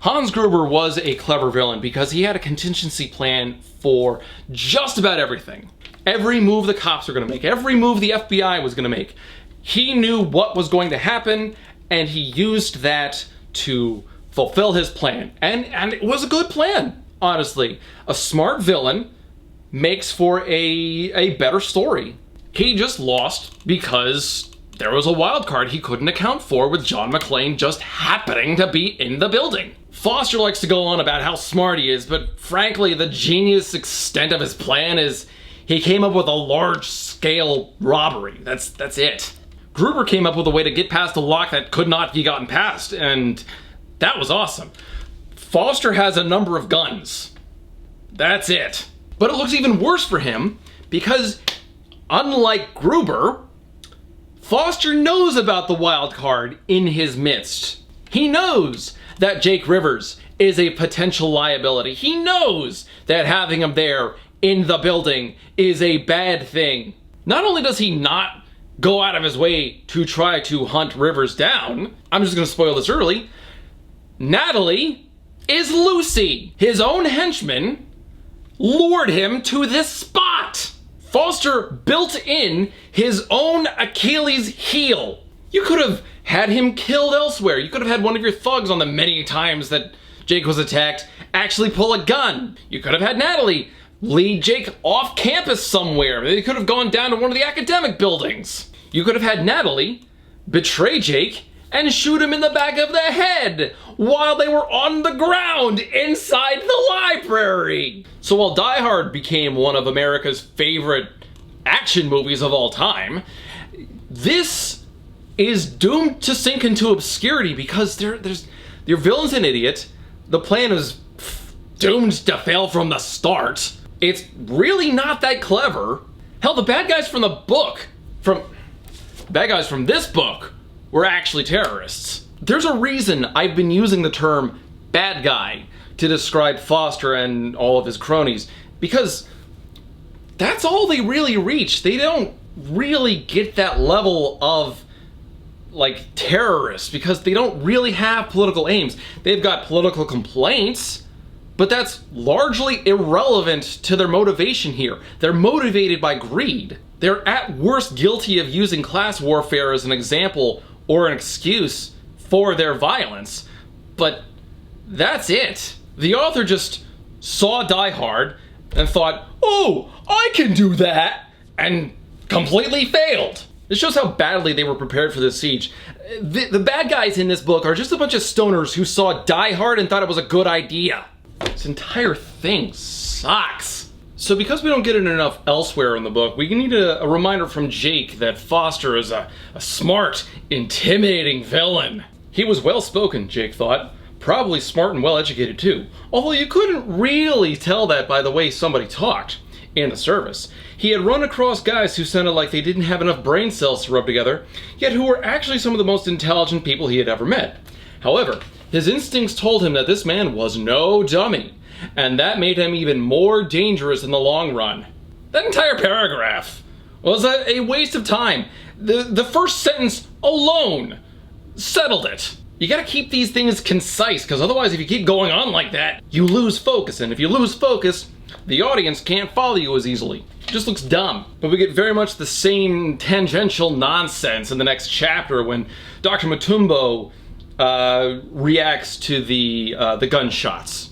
Hans Gruber was a clever villain because he had a contingency plan for just about everything. Every move the cops were going to make, every move the FBI was going to make, he knew what was going to happen, and he used that to fulfill his plan. And it was a good plan, honestly. A smart villain makes for a better story. He just lost because there was a wild card he couldn't account for with John McClane just happening to be in the building. Foster likes to go on about how smart he is, but frankly, the genius extent of his plan is he came up with a large-scale robbery. That's it. Gruber came up with a way to get past a lock that could not be gotten past, and that was awesome. Foster has a number of guns. That's it. But it looks even worse for him because, unlike Gruber, Foster knows about the wild card in his midst. He knows that Jake Rivers is a potential liability. He knows that having him there in the building is a bad thing. Not only does he not go out of his way to try to hunt Rivers down, I'm just going to spoil this early, Natalie is Lucy. His own henchman lured him to this spot. Foster built in his own Achilles heel. You could have had him killed elsewhere. You could have had one of your thugs on the many times that Jake was attacked actually pull a gun. You could have had Natalie lead Jake off campus somewhere. They could have gone down to one of the academic buildings. You could have had Natalie betray Jake and shoot him in the back of the head while they were on the ground inside the library. So while Die Hard became one of America's favorite action movies of all time, this is doomed to sink into obscurity because your villain's an idiot. The plan is doomed to fail from the start. It's really not that clever. Hell, the bad guys from this book were actually terrorists. There's a reason I've been using the term bad guy to describe Foster and all of his cronies, because that's all they really reach. They don't really get that level of like terrorists because they don't really have political aims. They've got political complaints, but that's largely irrelevant to their motivation here. They're motivated by greed. They're at worst guilty of using class warfare as an example or an excuse for their violence, but that's it. The author just saw Die Hard and thought, oh, I can do that, and completely failed. This shows how badly they were prepared for this siege. The bad guys in this book are just a bunch of stoners who saw Die Hard and thought it was a good idea. This entire thing sucks. So because we don't get it enough elsewhere in the book, we need a reminder from Jake that Foster is a smart, intimidating villain. He was well-spoken, Jake thought. Probably smart and well-educated too. Although you couldn't really tell that by the way somebody talked in the service. He had run across guys who sounded like they didn't have enough brain cells to rub together, yet who were actually some of the most intelligent people he had ever met. However, his instincts told him that this man was no dummy, and that made him even more dangerous in the long run. That entire paragraph was a waste of time. The first sentence alone settled it. You gotta keep these things concise, because otherwise if you keep going on like that, you lose focus, and if you lose focus, the audience can't follow you as easily. It just looks dumb. But we get very much the same tangential nonsense in the next chapter when Dr. Mutombo reacts to the gunshots.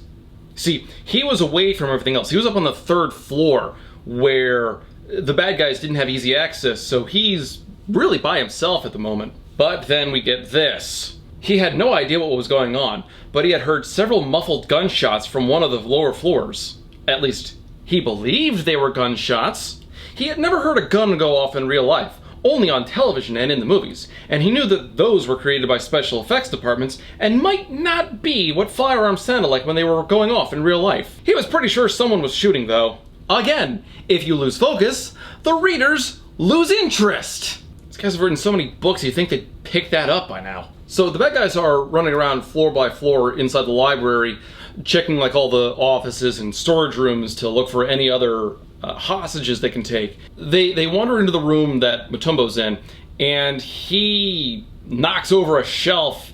See, he was away from everything else. He was up on the 3rd floor where the bad guys didn't have easy access, so he's really by himself at the moment. But then we get this. He had no idea what was going on, but he had heard several muffled gunshots from one of the lower floors. At least, he believed they were gunshots. He had never heard a gun go off in real life, only on television and in the movies, and he knew that those were created by special effects departments and might not be what firearms sounded like when they were going off in real life. He was pretty sure someone was shooting, though. Again, if you lose focus, the readers lose interest. These guys have written so many books, you'd think they'd pick that up by now. So the bad guys are running around floor by floor inside the library, checking like all the offices and storage rooms to look for any other hostages they can take. They wander into the room that Mutombo's in, and he knocks over a shelf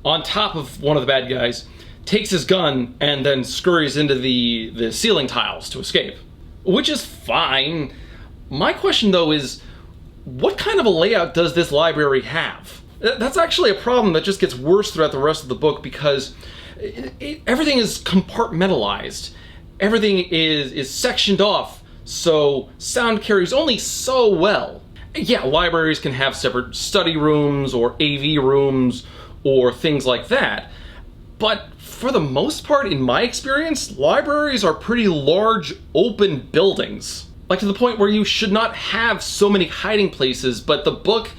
on top of one of the bad guys, takes his gun, and then scurries into the ceiling tiles to escape. Which is fine. My question though is, what kind of a layout does this library have? That's actually a problem that just gets worse throughout the rest of the book because everything is compartmentalized. Everything is sectioned off, so sound carries only so well. Yeah, libraries can have separate study rooms or AV rooms or things like that, but for the most part, in my experience, libraries are pretty large, open buildings. Like to the point where you should not have so many hiding places, but the book,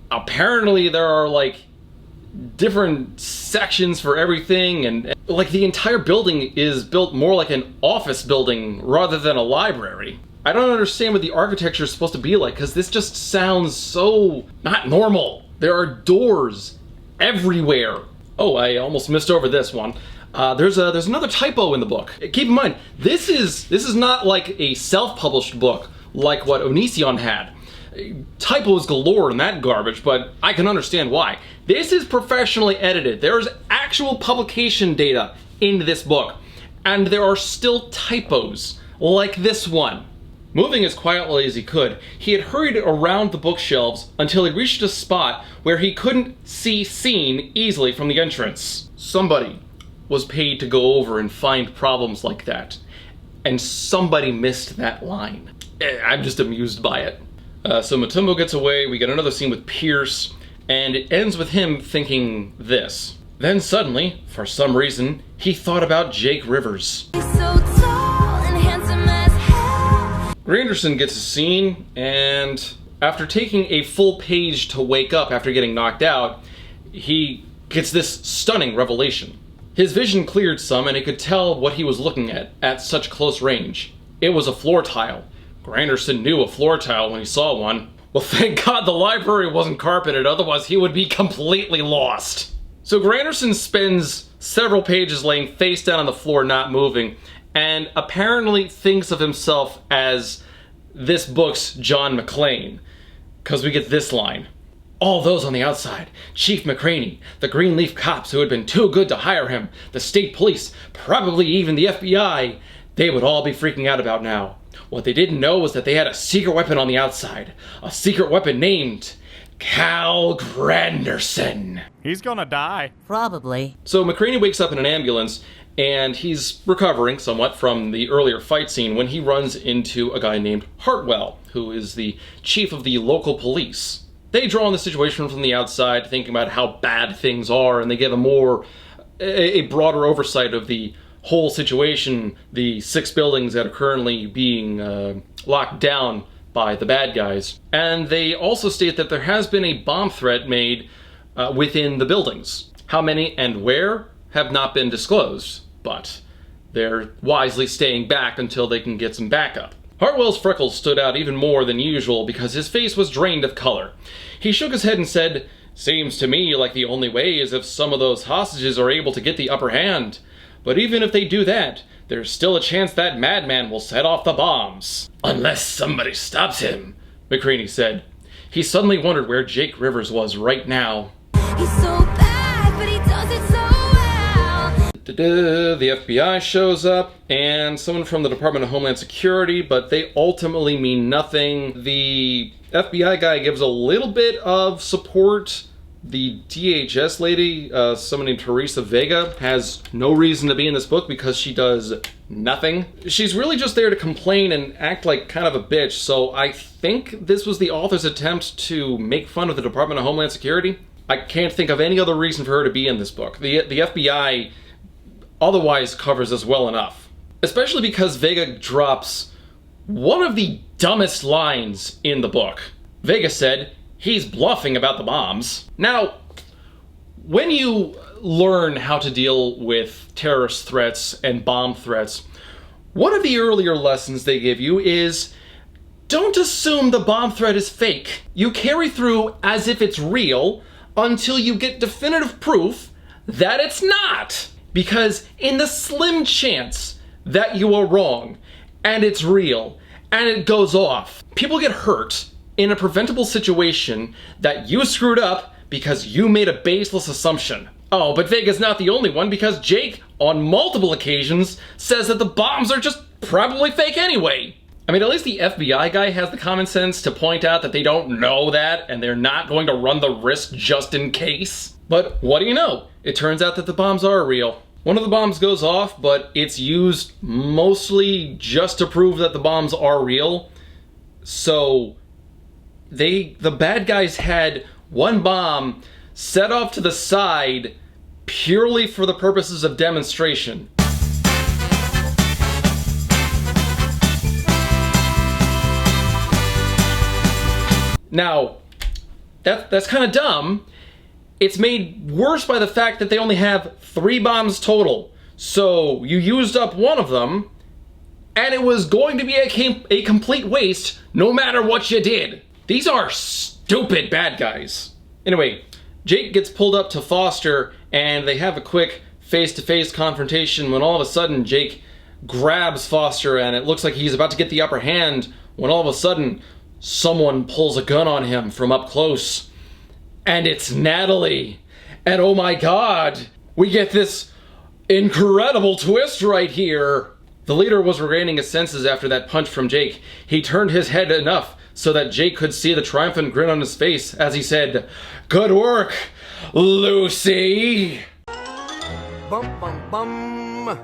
apparently there are like different sections for everything, and like the entire building is built more like an office building rather than a library. I don't understand what the architecture is supposed to be like, because this just sounds so not normal. There are doors everywhere. Oh, I almost missed over this one. There's another typo in the book. Keep in mind, this is not like a self-published book like what Onision had. Typos galore in that garbage, but I can understand why. This is professionally edited. There's actual publication data in this book, and there are still typos like this one. Moving as quietly as he could, he had hurried around the bookshelves until he reached a spot where he couldn't see seen easily from the entrance. Somebody was paid to go over and find problems like that, and somebody missed that line. I'm just amused by it. So Mutombo gets away, we get another scene with Pierce, and it ends with him thinking this. Then suddenly, for some reason, he thought about Jake Rivers. So tall and handsome as hell. Granderson gets a scene, and after taking a full page to wake up after getting knocked out, he gets this stunning revelation. His vision cleared some, and he could tell what he was looking at such close range. It was a floor tile. Granderson knew a floor tile when he saw one. Well, thank God the library wasn't carpeted, otherwise he would be completely lost. So Granderson spends several pages laying face down on the floor, not moving, and apparently thinks of himself as this book's John McClane. Because we get this line. All those on the outside, Chief McCraney, the Greenleaf cops who had been too good to hire him, the state police, probably even the FBI, they would all be freaking out about now. What they didn't know was that they had a secret weapon on the outside. A secret weapon named Cal Granderson. He's gonna die. Probably. So McCraney wakes up in an ambulance, and he's recovering somewhat from the earlier fight scene when he runs into a guy named Hartwell, who is the chief of the local police. They draw on the situation from the outside, thinking about how bad things are, and they give a broader oversight of the whole situation, the 6 buildings that are currently being locked down by the bad guys. And they also state that there has been a bomb threat made within the buildings. How many and where have not been disclosed, but they're wisely staying back until they can get some backup. Hartwell's freckles stood out even more than usual because his face was drained of color. He shook his head and said, "Seems to me like the only way is if some of those hostages are able to get the upper hand. But even if they do that, there's still a chance that madman will set off the bombs. Unless somebody stops him," McCraney said. He suddenly wondered where Jake Rivers was right now. He's so bad, but he does it so well. The FBI shows up, and someone from the Department of Homeland Security, but they ultimately mean nothing. The FBI guy gives a little bit of support. The DHS lady, someone named Teresa Vega, has no reason to be in this book because she does nothing. She's really just there to complain and act like kind of a bitch, so I think this was the author's attempt to make fun of the Department of Homeland Security. I can't think of any other reason for her to be in this book. The FBI otherwise covers this well enough. Especially because Vega drops one of the dumbest lines in the book. Vega said, "He's bluffing about the bombs." Now, when you learn how to deal with terrorist threats and bomb threats, one of the earlier lessons they give you is don't assume the bomb threat is fake. You carry through as if it's real until you get definitive proof that it's not. Because in the slim chance that you are wrong and it's real and it goes off, people get hurt in a preventable situation that you screwed up because you made a baseless assumption. Oh, but Vega's not the only one, because Jake, on multiple occasions, says that the bombs are just probably fake anyway. I mean, at least the FBI guy has the common sense to point out that they don't know that and they're not going to run the risk just in case. But what do you know? It turns out that the bombs are real. One of the bombs goes off, but it's used mostly just to prove that the bombs are real. So the bad guys had one bomb set off to the side purely for the purposes of demonstration. Now, that's kind of dumb. It's made worse by the fact that they only have 3 bombs total. So you used up one of them, and it was going to be a complete waste no matter what you did. These are stupid bad guys. Anyway, Jake gets pulled up to Foster, and they have a quick face-to-face confrontation when all of a sudden Jake grabs Foster, and it looks like he's about to get the upper hand when all of a sudden someone pulls a gun on him from up close. And it's Natalie. And oh my god, we get this incredible twist right here. The leader was regaining his senses after that punch from Jake. He turned his head enough so that Jake could see the triumphant grin on his face as he said, "Good work, Lucy." Bum, bum, bum.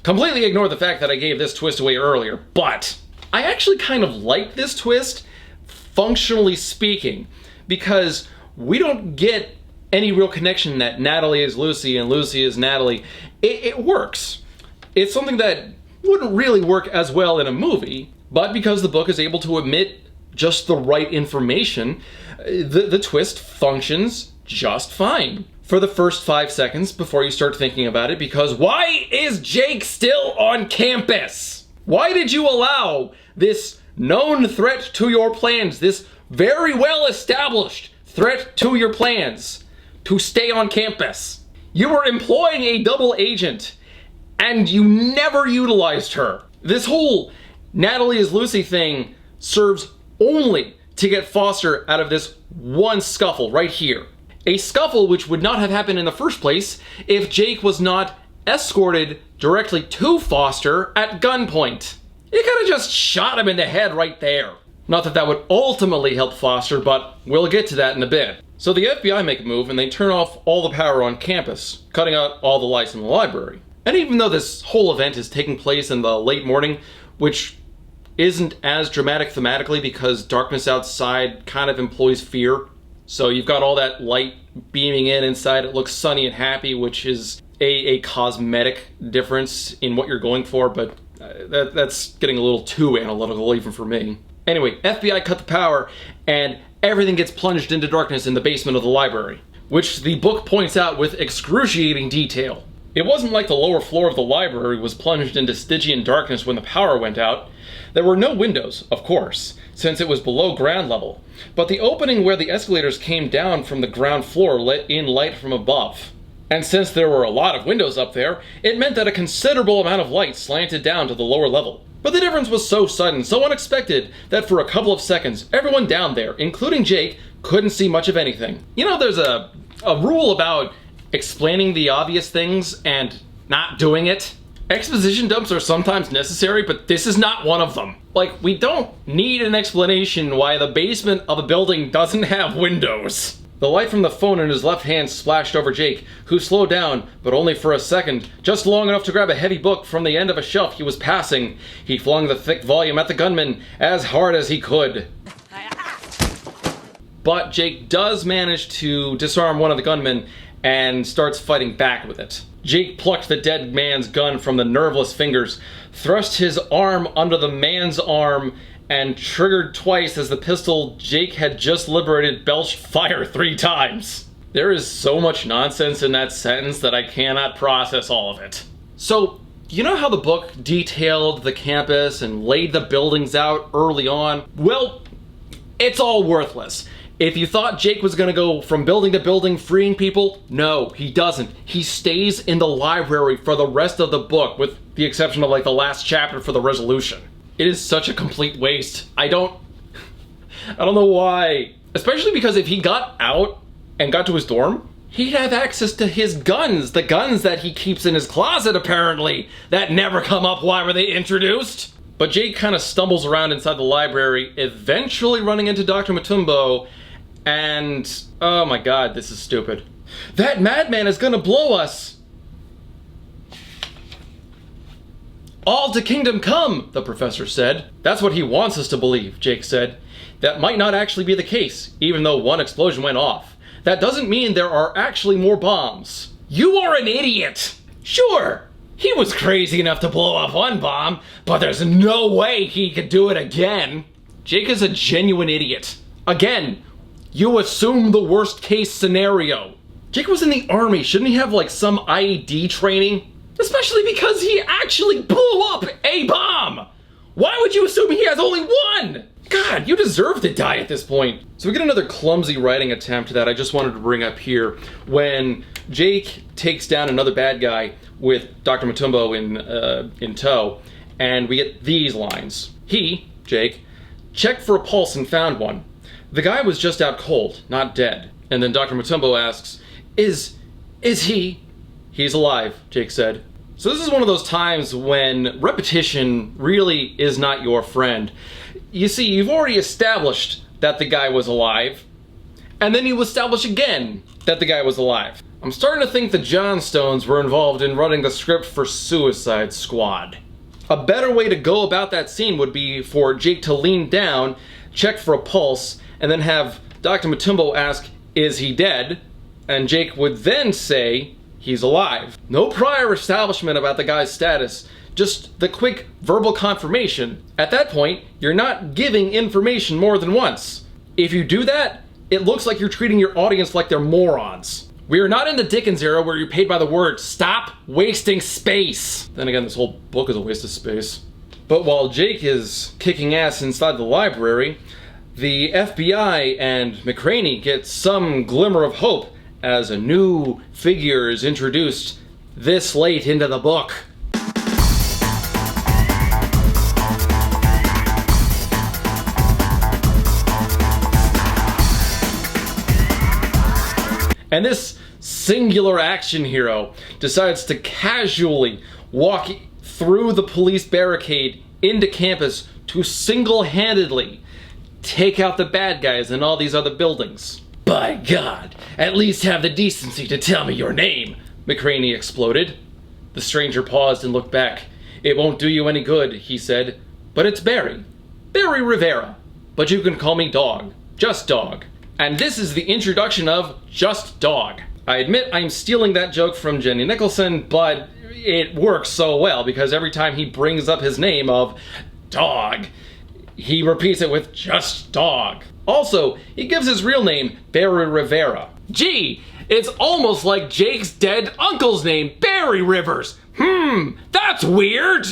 Completely ignore the fact that I gave this twist away earlier, but I actually kind of like this twist, functionally speaking, because we don't get any real connection that Natalie is Lucy and Lucy is Natalie. It works. It's something that wouldn't really work as well in a movie, but because the book is able to omit just the right information, the twist functions just fine for the first 5 seconds before you start thinking about it, because why is Jake still on campus? Why did you allow this known threat to your plans, this very well established threat to your plans, to stay on campus? You were employing a double agent, and you never utilized her. This whole Natalie is Lucy thing serves only to get Foster out of this one scuffle right here. A scuffle which would not have happened in the first place if Jake was not escorted directly to Foster at gunpoint. You could have just shot him in the head right there. Not that that would ultimately help Foster, but we'll get to that in a bit. So the FBI make a move and they turn off all the power on campus, cutting out all the lights in the library. And even though this whole event is taking place in the late morning, which isn't as dramatic thematically because darkness outside kind of employs fear, so you've got all that light beaming in inside, it looks sunny and happy, which is a cosmetic difference in what you're going for, but that's getting a little too analytical even for me. Anyway, FBI cut the power, and everything gets plunged into darkness in the basement of the library, which the book points out with excruciating detail. It wasn't like the lower floor of the library was plunged into Stygian darkness when the power went out. There were no windows, of course, since it was below ground level, but the opening where the escalators came down from the ground floor let in light from above. And since there were a lot of windows up there, it meant that a considerable amount of light slanted down to the lower level. But the difference was so sudden, so unexpected, that for a couple of seconds, everyone down there, including Jake, couldn't see much of anything. You know, there's a rule about explaining the obvious things and not doing it. Exposition dumps are sometimes necessary, but this is not one of them. Like, we don't need an explanation why the basement of a building doesn't have windows. The light from the phone in his left hand splashed over Jake, who slowed down, but only for a second, just long enough to grab a heavy book from the end of a shelf he was passing. He flung the thick volume at the gunman as hard as he could. but Jake does manage to disarm one of the gunmen and starts fighting back with it. Jake plucked the dead man's gun from the nerveless fingers, thrust his arm under the man's arm, and triggered twice as the pistol Jake had just liberated belched fire 3 times. There is so much nonsense in that sentence that I cannot process all of it. So, you know how the book detailed the campus and laid the buildings out early on? Well, it's all worthless. If you thought Jake was gonna go from building to building freeing people, no, he doesn't. He stays in the library for the rest of the book, with the exception of like the last chapter for the resolution. It is such a complete waste. I don't know why. Especially because if he got out and got to his dorm, he'd have access to his guns, the guns that he keeps in his closet apparently, that never come up. Why were they introduced? But Jake kind of stumbles around inside the library, eventually running into Dr. Mutombo, and oh my god, this is stupid. That madman is gonna blow us! All to kingdom come, the professor said. That's what he wants us to believe, Jake said. That might not actually be the case, even though one explosion went off. That doesn't mean there are actually more bombs. You are an idiot! Sure, he was crazy enough to blow up one bomb, but there's no way he could do it again. Jake is a genuine idiot. Again, you assume the worst case scenario. Jake was in the army, shouldn't he have like some IED training? Especially because he actually blew up a bomb! Why would you assume he has only one? God, you deserve to die at this point. So we get another clumsy writing attempt that I just wanted to bring up here when Jake takes down another bad guy with Dr. Mutombo in tow, and we get these lines. He, Jake, checked for a pulse and found one. The guy was just out cold, not dead. And then Dr. Mutombo asks, Is he? He's alive, Jake said. So this is one of those times when repetition really is not your friend. You see, you've already established that the guy was alive, and then you establish again that the guy was alive. I'm starting to think the Johnstones were involved in running the script for Suicide Squad. A better way to go about that scene would be for Jake to lean down, check for a pulse, and then have Dr. Mutombo ask, is he dead? And Jake would then say, he's alive. No prior establishment about the guy's status, just the quick verbal confirmation. At that point, you're not giving information more than once. If you do that, it looks like you're treating your audience like they're morons. We are not in the Dickens era where you're paid by the word. Stop wasting space. Then again, this whole book is a waste of space. But while Jake is kicking ass inside the library, the FBI and McCraney get some glimmer of hope as a new figure is introduced this late into the book. And this singular action hero decides to casually walk through the police barricade into campus to single-handedly take out the bad guys in all these other buildings. By God, at least have the decency to tell me your name, McCraney exploded. The stranger paused and looked back. It won't do you any good, he said, but it's Barry. Barry Rivera. But you can call me Dog. Just Dog. And this is the introduction of Just Dog. I admit I'm stealing that joke from Jenny Nicholson, but it works so well because every time he brings up his name of Dog, he repeats it with Just Dog. Also, he gives his real name, Barry Rivera. Gee, it's almost like Jake's dead uncle's name, Barry Rivers. That's weird.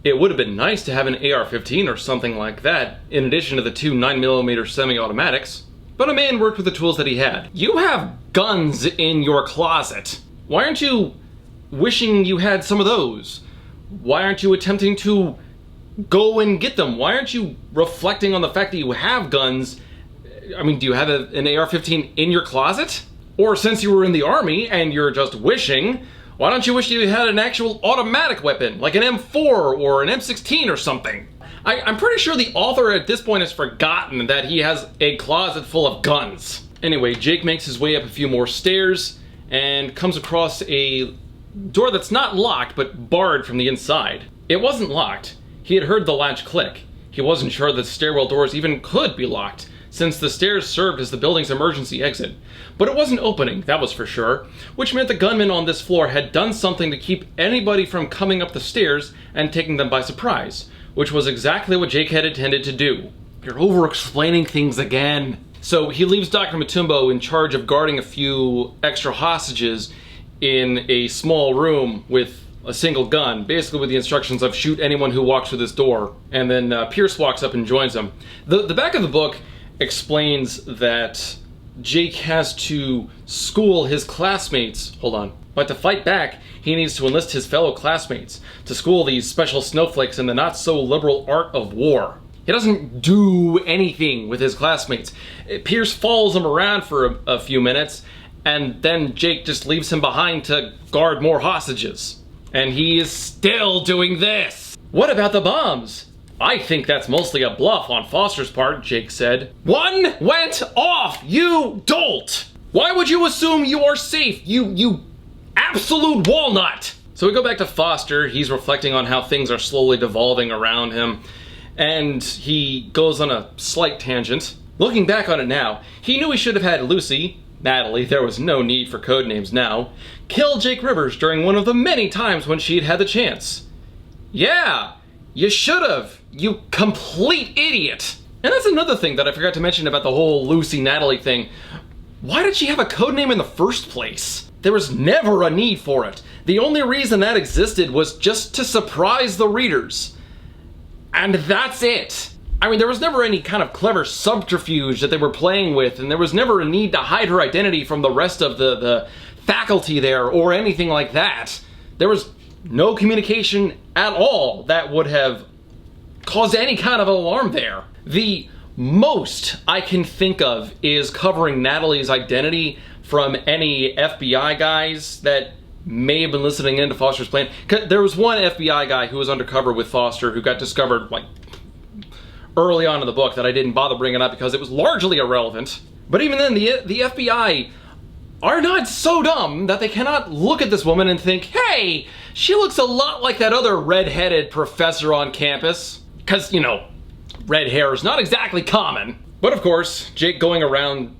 It would have been nice to have an AR-15 or something like that, in addition to the 2 9mm semi-automatics. But a man worked with the tools that he had. You have guns in your closet. Why aren't you wishing you had some of those? Why aren't you attempting to go and get them? Why aren't you reflecting on the fact that you have guns? I mean, do you have an AR-15 in your closet? Or since you were in the army and you're just wishing, why don't you wish you had an actual automatic weapon, like an M4 or an M16 or something? I'm pretty sure the author at this point has forgotten that he has a closet full of guns. Anyway, Jake makes his way up a few more stairs and comes across a door that's not locked, but barred from the inside. It wasn't locked. He had heard the latch click. He wasn't sure that stairwell doors even could be locked, since the stairs served as the building's emergency exit. But it wasn't opening, that was for sure, which meant the gunman on this floor had done something to keep anybody from coming up the stairs and taking them by surprise, which was exactly what Jake had intended to do. You're over-explaining things again. So he leaves Dr. Matumbo in charge of guarding a few extra hostages in a small room with a single gun, basically with the instructions of shoot anyone who walks through this door. And then Pierce walks up and joins him. The back of the book explains that Jake has to school his classmates, but to fight back, he needs to enlist his fellow classmates to school these special snowflakes in the not-so-liberal art of war. He doesn't do anything with his classmates. Pierce follows him around for a few minutes, and then Jake just leaves him behind to guard more hostages. And he is still doing this! What about the bombs? I think that's mostly a bluff on Foster's part, Jake said. One went off, you dolt! Why would you assume you are safe, you absolute walnut? So we go back to Foster. He's reflecting on how things are slowly devolving around him, and he goes on a slight tangent. Looking back on it now, he knew he should have had Lucy, Natalie, there was no need for code names now, kill Jake Rivers during one of the many times when she'd had the chance. Yeah, you should have, you complete idiot. And that's another thing that I forgot to mention about the whole Lucy-Natalie thing. Why did she have a code name in the first place? There was never a need for it. The only reason that existed was just to surprise the readers. And that's it. I mean, there was never any kind of clever subterfuge that they were playing with, and there was never a need to hide her identity from the rest of the faculty there or anything like that. There was no communication at all that would have caused any kind of alarm there. The most I can think of is covering Natalie's identity from any FBI guys that may have been listening into Foster's plan. There was one FBI guy who was undercover with Foster who got discovered like early on in the book that I didn't bother bringing up because it was largely irrelevant. But even then, the FBI are not so dumb that they cannot look at this woman and think, hey, she looks a lot like that other red-headed professor on campus. Because, you know, red hair is not exactly common. But of course, Jake going around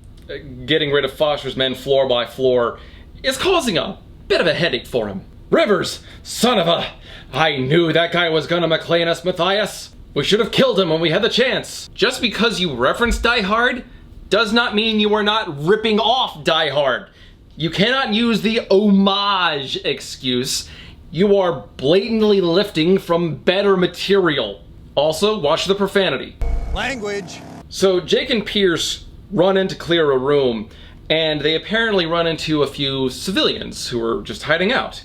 getting rid of Foster's men floor by floor is causing a bit of a headache for him. Rivers, son of a... I knew that guy was gonna McLean us, Matthias. We should have killed him when we had the chance. Just because you reference Die Hard does not mean you are not ripping off Die Hard. You cannot use the homage excuse. You are blatantly lifting from better material. Also, watch the profanity. Language. So Jake and Pierce run in to clear a room, and they apparently run into a few civilians who are just hiding out.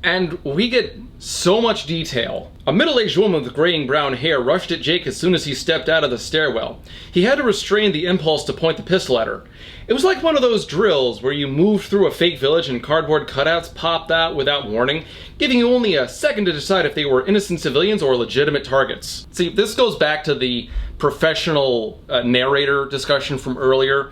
And we get so much detail. A middle-aged woman with graying brown hair rushed at Jake as soon as he stepped out of the stairwell. He had to restrain the impulse to point the pistol at her. It was like one of those drills where you move through a fake village and cardboard cutouts popped out without warning, giving you only a second to decide if they were innocent civilians or legitimate targets. See, this goes back to the professional narrator discussion from earlier.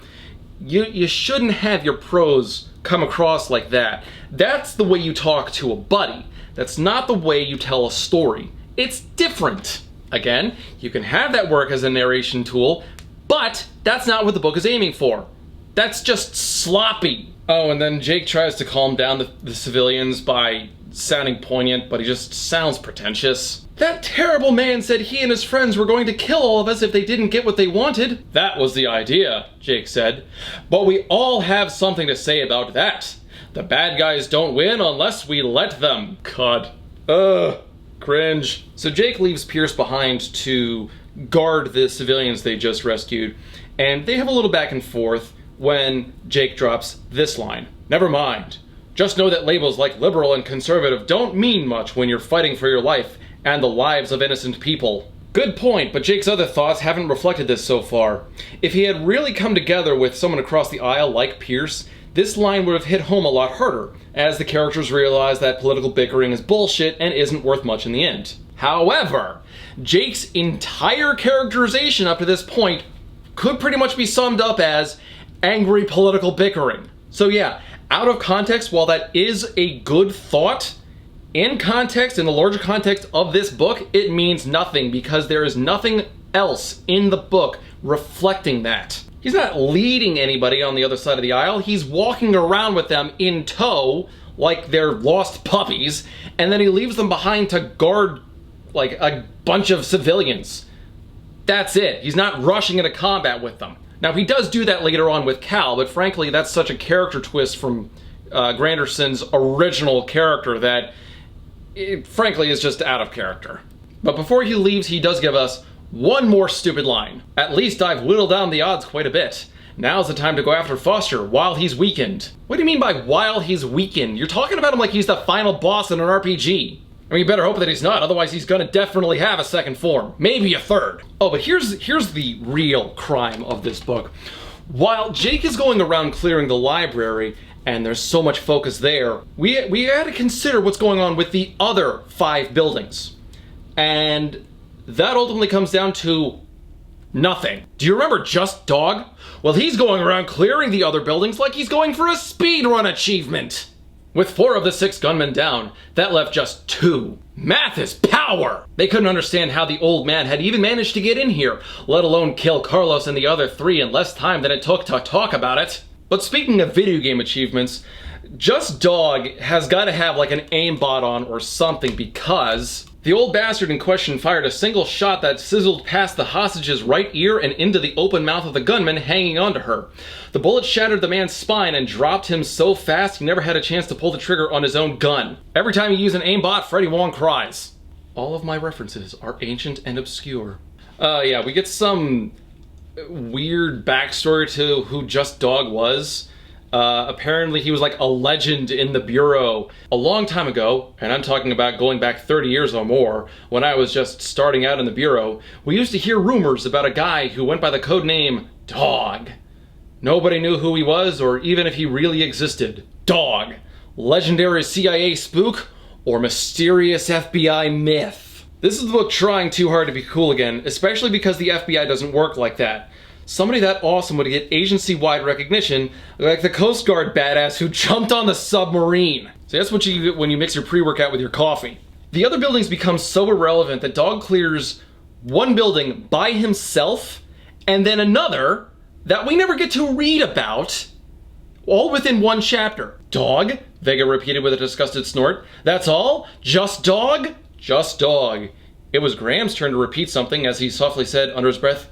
You shouldn't have your prose come across like that. That's the way you talk to a buddy. That's not the way you tell a story. It's different. Again, you can have that work as a narration tool, but that's not what the book is aiming for. That's just sloppy. Oh, and then Jake tries to calm down the civilians by sounding poignant, but he just sounds pretentious. That terrible man said he and his friends were going to kill all of us if they didn't get what they wanted. That was the idea, Jake said. But we all have something to say about that. The bad guys don't win unless we let them. God. Cringe. So Jake leaves Pierce behind to guard the civilians they just rescued, and they have a little back and forth when Jake drops this line. Never mind. Just know that labels like liberal and conservative don't mean much when you're fighting for your life and the lives of innocent people. Good point, but Jake's other thoughts haven't reflected this so far. If he had really come together with someone across the aisle like Pierce, this line would have hit home a lot harder, as the characters realize that political bickering is bullshit and isn't worth much in the end. However, Jake's entire characterization up to this point could pretty much be summed up as angry political bickering. So yeah, out of context, while that is a good thought, In context, in the larger context of this book, it means nothing because there is nothing else in the book reflecting that. He's not leading anybody on the other side of the aisle. He's walking around with them in tow like they're lost puppies, and then he leaves them behind to guard like a bunch of civilians. That's it. He's not rushing into combat with them. Now, he does do that later on with Cal, but frankly, that's such a character twist from Granderson's original character that it, frankly, is just out of character. But before he leaves, he does give us one more stupid line. At least I've whittled down the odds quite a bit. Now's the time to go after Foster while he's weakened. What do you mean by while he's weakened? You're talking about him like he's the final boss in an RPG. I mean, you better hope that he's not, otherwise he's gonna definitely have a second form. Maybe a third. Oh, but here's the real crime of this book. While Jake is going around clearing the library, and there's so much focus there, we had to consider what's going on with the other 5 buildings. And that ultimately comes down to nothing. Do you remember Just Dog? Well, he's going around clearing the other buildings like he's going for a speedrun achievement. With 4 of the 6 gunmen down, that left just 2. Math is power! They couldn't understand how the old man had even managed to get in here, let alone kill Carlos and the other 3 in less time than it took to talk about it. But speaking of video game achievements, Just Dog has got to have like an aimbot on or something, because the old bastard in question fired a single shot that sizzled past the hostage's right ear and into the open mouth of the gunman hanging onto her. The bullet shattered the man's spine and dropped him so fast he never had a chance to pull the trigger on his own gun. Every time you use an aimbot, Freddy Wong cries. All of my references are ancient and obscure. Yeah, we get some weird backstory to who Just Dog was. Apparently he was like a legend in the Bureau a long time ago, and I'm talking about going back 30 years or more, when I was just starting out in the Bureau. We used to hear rumors about a guy who went by the code name Dog. Nobody knew who he was or even if he really existed. Dog. Legendary CIA spook or mysterious FBI myth. This is the book trying too hard to be cool again, especially because the FBI doesn't work like that. Somebody that awesome would get agency-wide recognition, like the Coast Guard badass who jumped on the submarine. So that's what you get when you mix your pre-workout with your coffee. The other buildings become so irrelevant that Dog clears one building by himself, and then another that we never get to read about, all within one chapter. Dog? Vega repeated with a disgusted snort. That's all? Just Dog? Just Dog. It was Graham's turn to repeat something as he softly said under his breath,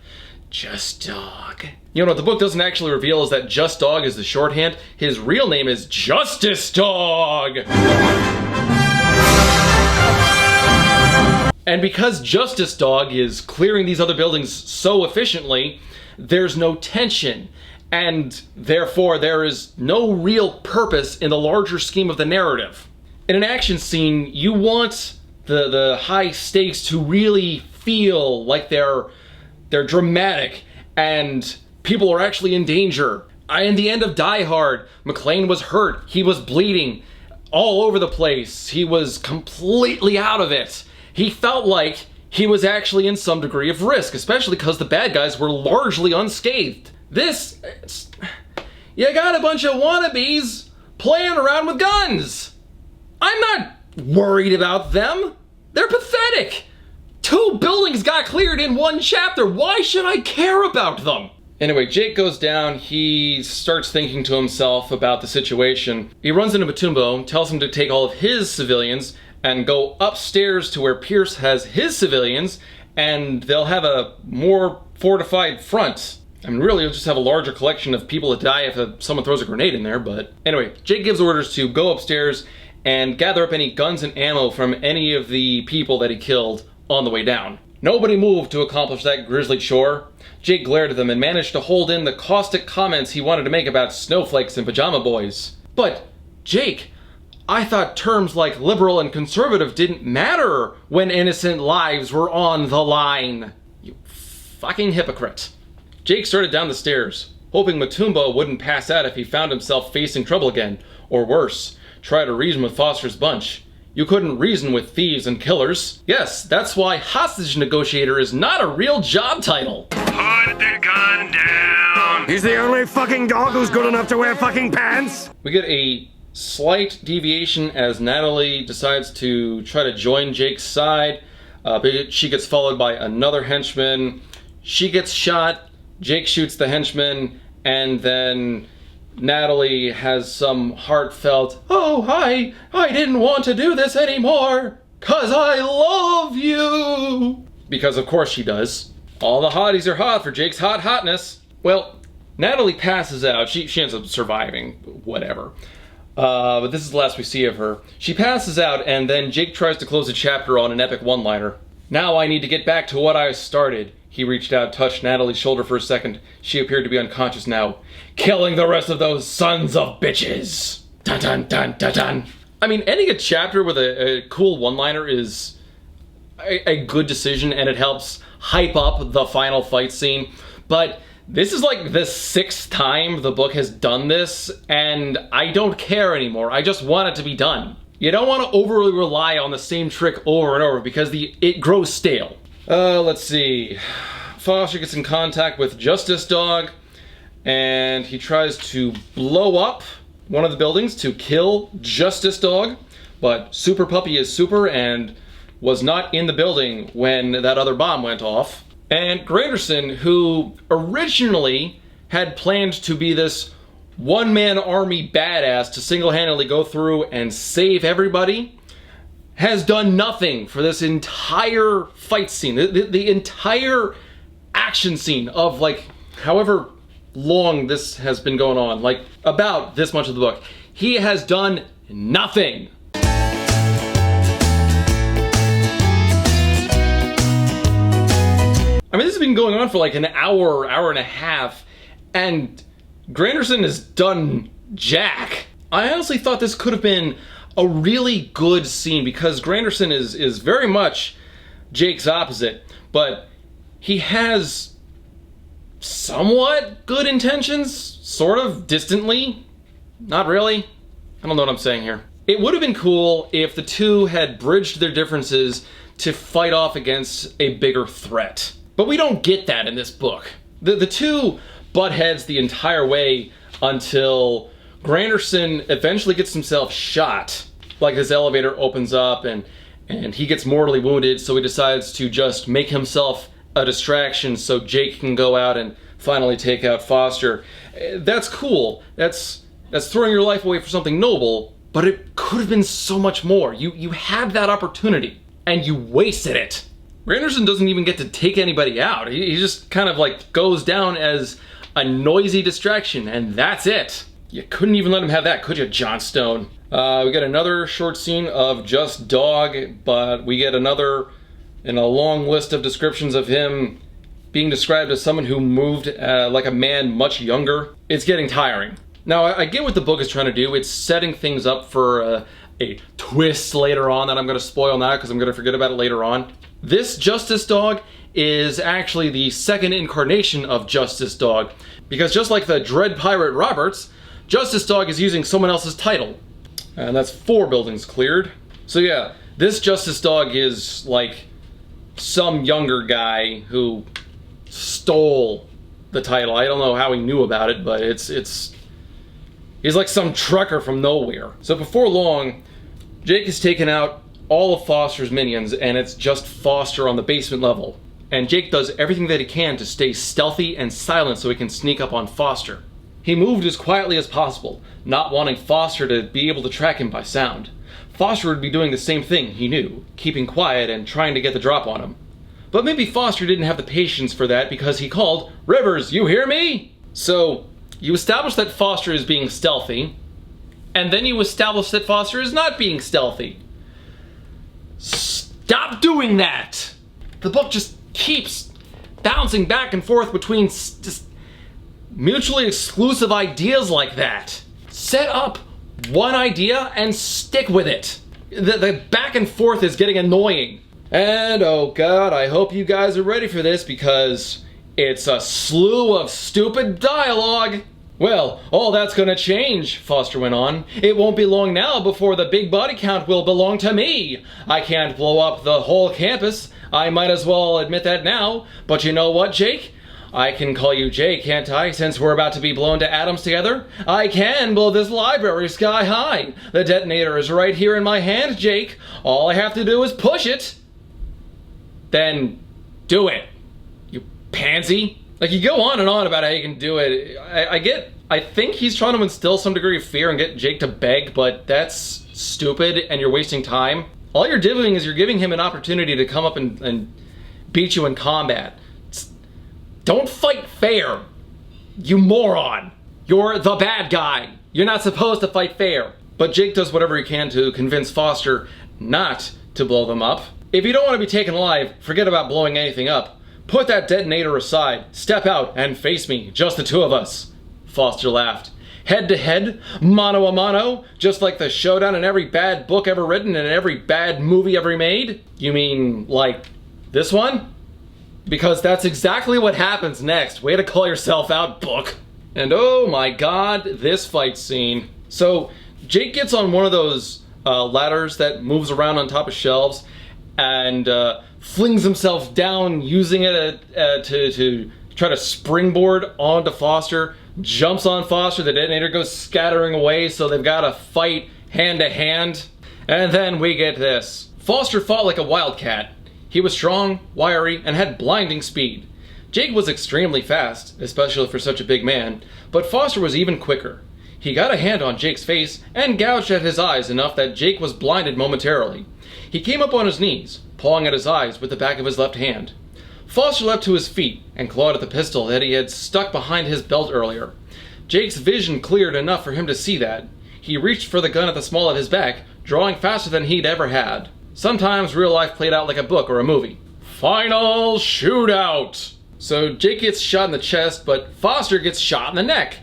Just Dog. You know what the book doesn't actually reveal is that Just Dog is the shorthand. His real name is Justice Dog! And because Justice Dog is clearing these other buildings so efficiently, there's no tension. And therefore there is no real purpose in the larger scheme of the narrative. In an action scene, you want the high stakes to really feel like they're dramatic and people are actually in danger. In the end of Die Hard, McClane was hurt, he was bleeding all over the place, he was completely out of it. He felt like he was actually in some degree of risk, especially because the bad guys were largely unscathed. You got a bunch of wannabes playing around with guns. I'm not worried about them. They're pathetic. 2 buildings got cleared in one chapter. Why should I care about them? Anyway, Jake goes down. He starts thinking to himself about the situation. He runs into Matumbo, tells him to take all of his civilians and go upstairs to where Pierce has his civilians, and they'll have a more fortified front. I mean, really, you'll just have a larger collection of people to die if someone throws a grenade in there, but... Anyway, Jake gives orders to go upstairs and gather up any guns and ammo from any of the people that he killed on the way down. Nobody moved to accomplish that grisly chore. Jake glared at them and managed to hold in the caustic comments he wanted to make about snowflakes and pajama boys. But, Jake, I thought terms like liberal and conservative didn't matter when innocent lives were on the line. You fucking hypocrite. Jake started down the stairs, hoping Matumbo wouldn't pass out if he found himself facing trouble again, or worse, try to reason with Foster's bunch. You couldn't reason with thieves and killers. Yes, that's why hostage negotiator is not a real job title. Put the gun down! He's the only fucking dog who's good enough to wear fucking pants! We get a slight deviation as Natalie decides to try to join Jake's side. But she gets followed by another henchman. She gets shot. Jake shoots the henchman, and then Natalie has some heartfelt, "Oh, I didn't want to do this anymore, 'cause I love you." Because of course she does. All the hotties are hot for Jake's hotness. Well, Natalie passes out. She ends up surviving, whatever. But this is the last we see of her. She passes out, and then Jake tries to close the chapter on an epic one-liner. "Now I need to get back to what I started." He reached out, touched Natalie's shoulder for a second. She appeared to be unconscious now. "Killing the rest of those sons of bitches." Dun dun dun dun dun. I mean, ending a chapter with a cool one-liner is a good decision, and it helps hype up the final fight scene. But this is like the 6th time the book has done this, and I don't care anymore. I just want it to be done. You don't want to overly rely on the same trick over and over because it grows stale. Let's see. Foster gets in contact with Justice Dog, and he tries to blow up one of the buildings to kill Justice Dog, but Super Puppy is super and was not in the building when that other bomb went off. And Granderson, who originally had planned to be this one-man army badass to single-handedly go through and save everybody, has done nothing for this entire fight scene. The entire action scene of, like, however long this has been going on, like, about this much of the book. He has done nothing. I mean, this has been going on for like an hour and a half, and Granderson has done jack. I honestly thought this could have been a really good scene because Granderson is very much Jake's opposite, but he has somewhat good intentions, sort of, distantly. Not really. I don't know what I'm saying here. It would have been cool if the two had bridged their differences to fight off against a bigger threat. But we don't get that in this book. The two butt heads the entire way until Granderson eventually gets himself shot. Like, his elevator opens up and he gets mortally wounded, so he decides to just make himself a distraction so Jake can go out and finally take out Foster. That's cool. That's throwing your life away for something noble, but it could have been so much more. You had that opportunity, and you wasted it. Granderson doesn't even get to take anybody out. He just kind of like goes down as a noisy distraction, and that's it. You couldn't even let him have that, could you, Johnstone? We get another short scene of just Dog, but we get another in a long list of descriptions of him being described as someone who moved like a man much younger. It's getting tiring. Now, I get what the book is trying to do. It's setting things up for a twist later on that I'm going to spoil now because I'm going to forget about it later on. This Justice Dog is actually the second incarnation of Justice Dog, because just like the Dread Pirate Roberts, Justice Dog is using someone else's title. And that's 4 buildings cleared. So yeah, this Justice Dog is like some younger guy who stole the title. I don't know how he knew about it, but he's like some trucker from nowhere. So before long, Jake has taken out all of Foster's minions, and it's just Foster on the basement level. And Jake does everything that he can to stay stealthy and silent so he can sneak up on Foster. He moved as quietly as possible, not wanting Foster to be able to track him by sound. Foster would be doing the same thing, he knew, keeping quiet and trying to get the drop on him. But maybe Foster didn't have the patience for that because he called, "Rivers, you hear me?" So, you establish that Foster is being stealthy, and then you establish that Foster is not being stealthy. Stop doing that! The book just keeps bouncing back and forth between just mutually exclusive ideas like that. Set up one idea and stick with it. The back and forth is getting annoying. And oh god, I hope you guys are ready for this because it's a slew of stupid dialogue. Well, all that's gonna change, Foster went on. It won't be long now before the big body count will belong to me. I can't blow up the whole campus. I might as well admit that now. But you know what, Jake? I can call you Jake, can't I, since we're about to be blown to atoms together? I can blow this library sky high. The detonator is right here in my hand, Jake. All I have to do is push it. Then do it, you pansy. Like, you go on and on about how you can do it. I think he's trying to instill some degree of fear and get Jake to beg, but that's stupid and you're wasting time. All you're doing is you're giving him an opportunity to come up and beat you in combat. Don't fight fair, you moron. You're the bad guy. You're not supposed to fight fair. But Jake does whatever he can to convince Foster not to blow them up. If you don't want to be taken alive, forget about blowing anything up. Put that detonator aside, step out, and face me, just the two of us. Foster laughed. Head to head, mano a mano, just like the showdown in every bad book ever written and every bad movie ever made? You mean, like, this one? Because that's exactly what happens next. Way to call yourself out, book. And oh my god, this fight scene. So, Jake gets on one of those ladders that moves around on top of shelves and flings himself down, using it to try to springboard onto Foster, jumps on Foster, the detonator goes scattering away, so they've got to fight hand to hand. And then we get this. Foster fought like a wildcat. He was strong, wiry, and had blinding speed. Jake was extremely fast, especially for such a big man, but Foster was even quicker. He got a hand on Jake's face and gouged at his eyes enough that Jake was blinded momentarily. He came up on his knees, pawing at his eyes with the back of his left hand. Foster leapt to his feet and clawed at the pistol that he had stuck behind his belt earlier. Jake's vision cleared enough for him to see that. He reached for the gun at the small of his back, drawing faster than he'd ever had. Sometimes real life played out like a book or a movie. Final shootout! So Jake gets shot in the chest, but Foster gets shot in the neck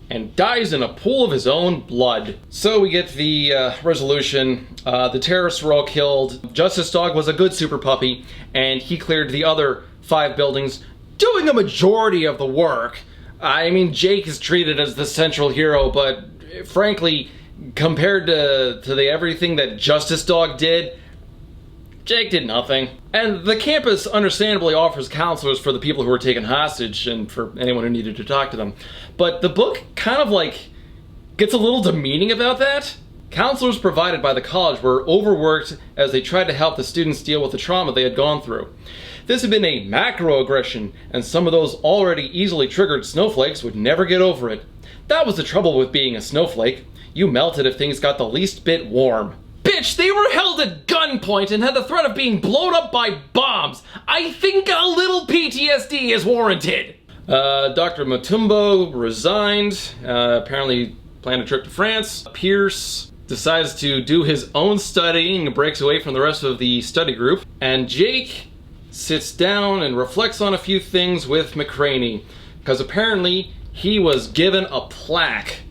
and dies in a pool of his own blood. So we get the resolution. The terrorists were all killed. Justice Dog was a good super puppy, and he cleared the other 5 buildings, doing a majority of the work. I mean, Jake is treated as the central hero, but frankly, compared to the everything that Justice Dog did, Jake did nothing. And the campus understandably offers counselors for the people who were taken hostage and for anyone who needed to talk to them. But the book kind of like gets a little demeaning about that. Counselors provided by the college were overworked as they tried to help the students deal with the trauma they had gone through. This had been a macroaggression, and some of those already easily triggered snowflakes would never get over it. That was the trouble with being a snowflake. You melted if things got the least bit warm. Bitch, they were held at gunpoint and had the threat of being blown up by bombs. I think a little PTSD is warranted. Dr. Mutombo resigned, apparently planned a trip to France. Pierce decides to do his own studying and breaks away from the rest of the study group. And Jake sits down and reflects on a few things with McCraney, because apparently he was given a plaque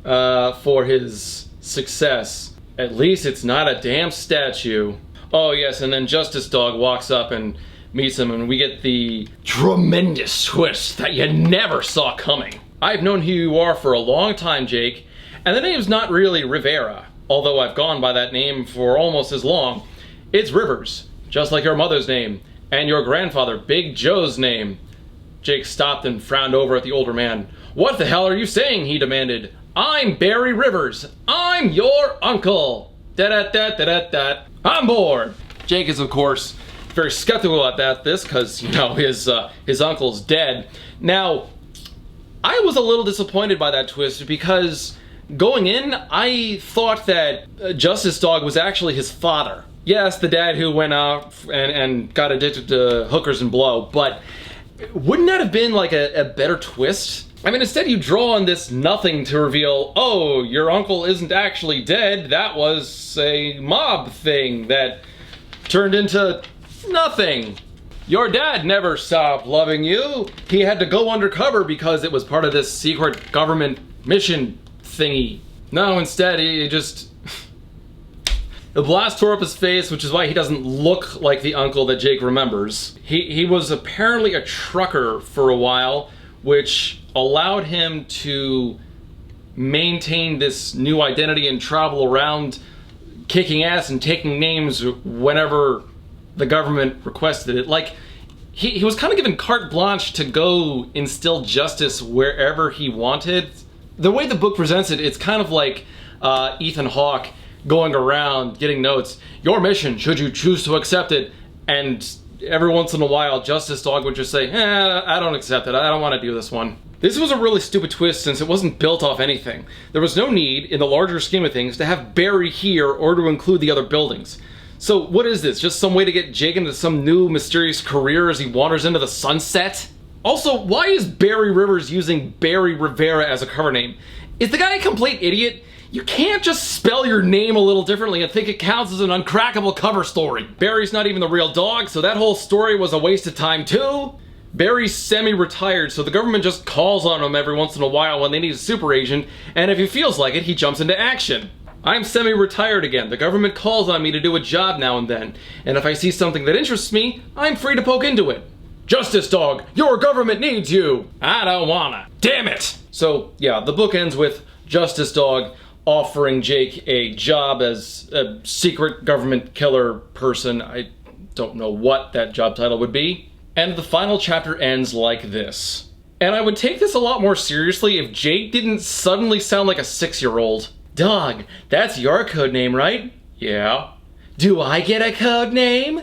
for his success. At least it's not a damn statue. Oh yes, and then Justice Dog walks up and meets him, and we get the tremendous twist that you never saw coming. I've known who you are for a long time, Jake, and the name's not really Rivera, although I've gone by that name for almost as long. It's Rivers, just like your mother's name, and your grandfather, Big Joe's name. Jake stopped and frowned over at the older man. What the hell are you saying? He demanded. I'm Barry Rivers. I'm your uncle. Da-da-da-da-da-da. I'm bored. Jake is, of course, very skeptical about this because, you know, his uncle's dead. Now, I was a little disappointed by that twist because going in, I thought that Justice Dog was actually his father. Yes, the dad who went out and got addicted to hookers and blow, but wouldn't that have been like a better twist? I mean, instead you draw on this nothing to reveal, oh, your uncle isn't actually dead, that was a mob thing that turned into nothing. Your dad never stopped loving you. He had to go undercover because it was part of this secret government mission thingy. No, instead he just... The blast tore up his face, which is why he doesn't look like the uncle that Jake remembers. He was apparently a trucker for a while, which allowed him to maintain this new identity and travel around kicking ass and taking names whenever the government requested it. Like, he was kind of given carte blanche to go instill justice wherever he wanted. The way the book presents it, it's kind of like Ethan Hawke going around getting notes. Your mission, should you choose to accept it, and every once in a while, Justice Dog would just say, I don't accept it, I don't want to do this one. This was a really stupid twist since it wasn't built off anything. There was no need, in the larger scheme of things, to have Barry here or to include the other buildings. So what is this, just some way to get Jake into some new mysterious career as he wanders into the sunset? Also, why is Barry Rivers using Barry Rivera as a cover name? Is the guy a complete idiot? You can't just spell your name a little differently and think it counts as an uncrackable cover story. Barry's not even the real dog, so that whole story was a waste of time too. Barry's semi-retired, so the government just calls on him every once in a while when they need a super agent, and if he feels like it, he jumps into action. I'm semi-retired again. The government calls on me to do a job now and then, and if I see something that interests me, I'm free to poke into it. Justice Dog, your government needs you! I don't wanna. Damn it! So, yeah, the book ends with Justice Dog offering Jake a job as a secret government killer person. I don't know what that job title would be. And the final chapter ends like this. And I would take this a lot more seriously if Jake didn't suddenly sound like a 6-year-old. Dog, that's your code name, right? Yeah. Do I get a code name?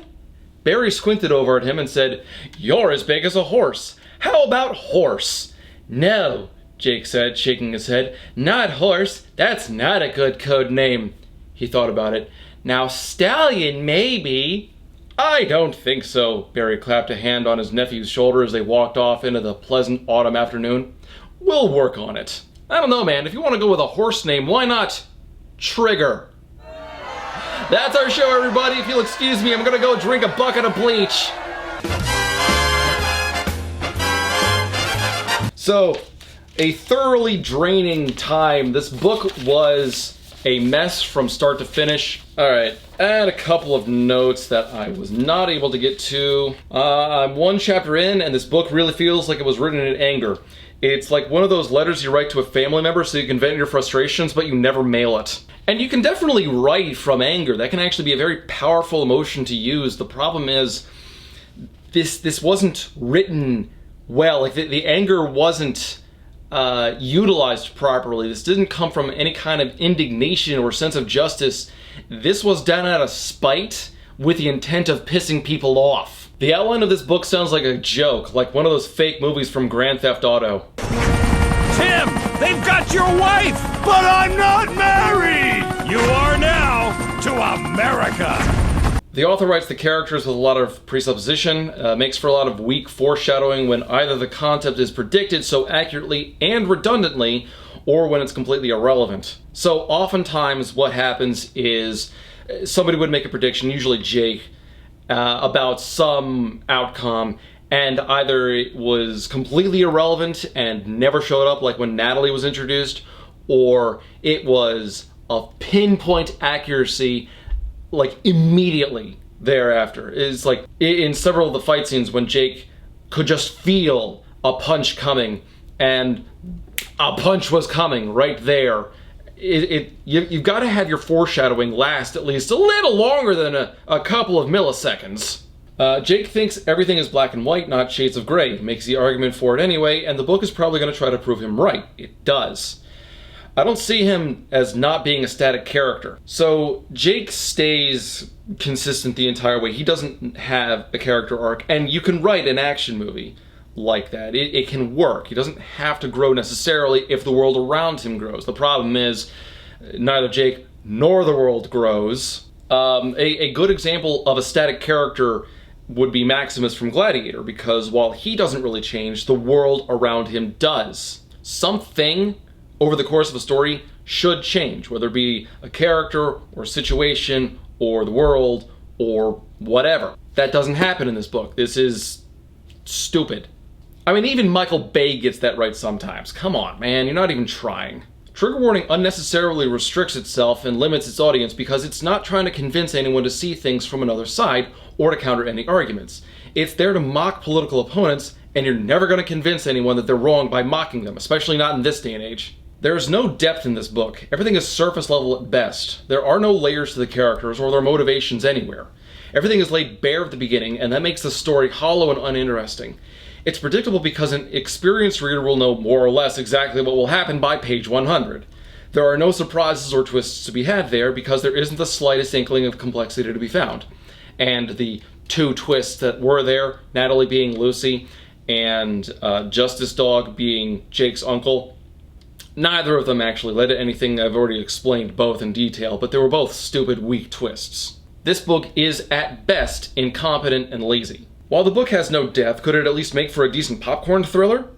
Barry squinted over at him and said, You're as big as a horse. How about horse? No, Jake said, shaking his head. Not horse. That's not a good code name. He thought about it. Now, stallion, maybe. I don't think so. Barry clapped a hand on his nephew's shoulder as they walked off into the pleasant autumn afternoon. We'll work on it. I don't know, man. If you want to go with a horse name, why not Trigger? That's our show, everybody. If you'll excuse me, I'm gonna go drink a bucket of bleach. So, a thoroughly draining time. This book was a mess from start to finish. Alright, I had a couple of notes that I was not able to get to. I'm one chapter in, and this book really feels like it was written in anger. It's like one of those letters you write to a family member so you can vent your frustrations, but you never mail it. And you can definitely write from anger. That can actually be a very powerful emotion to use. The problem is, this wasn't written well. Like, the anger wasn't utilized properly. This didn't come from any kind of indignation or sense of justice. This was done out of spite with the intent of pissing people off. The outline of this book sounds like a joke, like one of those fake movies from Grand Theft Auto. Tim, they've got your wife! But I'm not married! You are now to America! The author writes the characters with a lot of presupposition, makes for a lot of weak foreshadowing when either the concept is predicted so accurately and redundantly, or when it's completely irrelevant. So oftentimes what happens is somebody would make a prediction, usually Jake, about some outcome, and either it was completely irrelevant and never showed up, like when Natalie was introduced, or it was of pinpoint accuracy, like immediately thereafter. It's like in several of the fight scenes when Jake could just feel a punch coming, and a punch was coming right there. You've got to have your foreshadowing last at least a little longer than a couple of milliseconds. Jake thinks everything is black and white, not shades of gray. He makes the argument for it anyway, and the book is probably going to try to prove him right. It does. I don't see him as not being a static character. So Jake stays consistent the entire way. He doesn't have a character arc, and you can write an action movie like that. It can work. He doesn't have to grow necessarily if the world around him grows. The problem is neither Jake nor the world grows. A good example of a static character would be Maximus from Gladiator, because while he doesn't really change, the world around him does. Something over the course of a story should change, whether it be a character or situation or the world or whatever. That doesn't happen in this book. This is stupid. I mean, even Michael Bay gets that right sometimes. Come on, man, you're not even trying. Trigger warning unnecessarily restricts itself and limits its audience because it's not trying to convince anyone to see things from another side or to counter any arguments. It's there to mock political opponents, and you're never going to convince anyone that they're wrong by mocking them, especially not in this day and age. There is no depth in this book. Everything is surface level at best. There are no layers to the characters or their motivations anywhere. Everything is laid bare at the beginning, and that makes the story hollow and uninteresting. It's predictable because an experienced reader will know more or less exactly what will happen by page 100. There are no surprises or twists to be had there because there isn't the slightest inkling of complexity to be found. And the two twists that were there, Natalie being Lucy and Justice Dog being Jake's uncle, neither of them actually led to anything. I've already explained both in detail, but they were both stupid, weak twists. This book is, at best, incompetent and lazy. While the book has no depth, could it at least make for a decent popcorn thriller?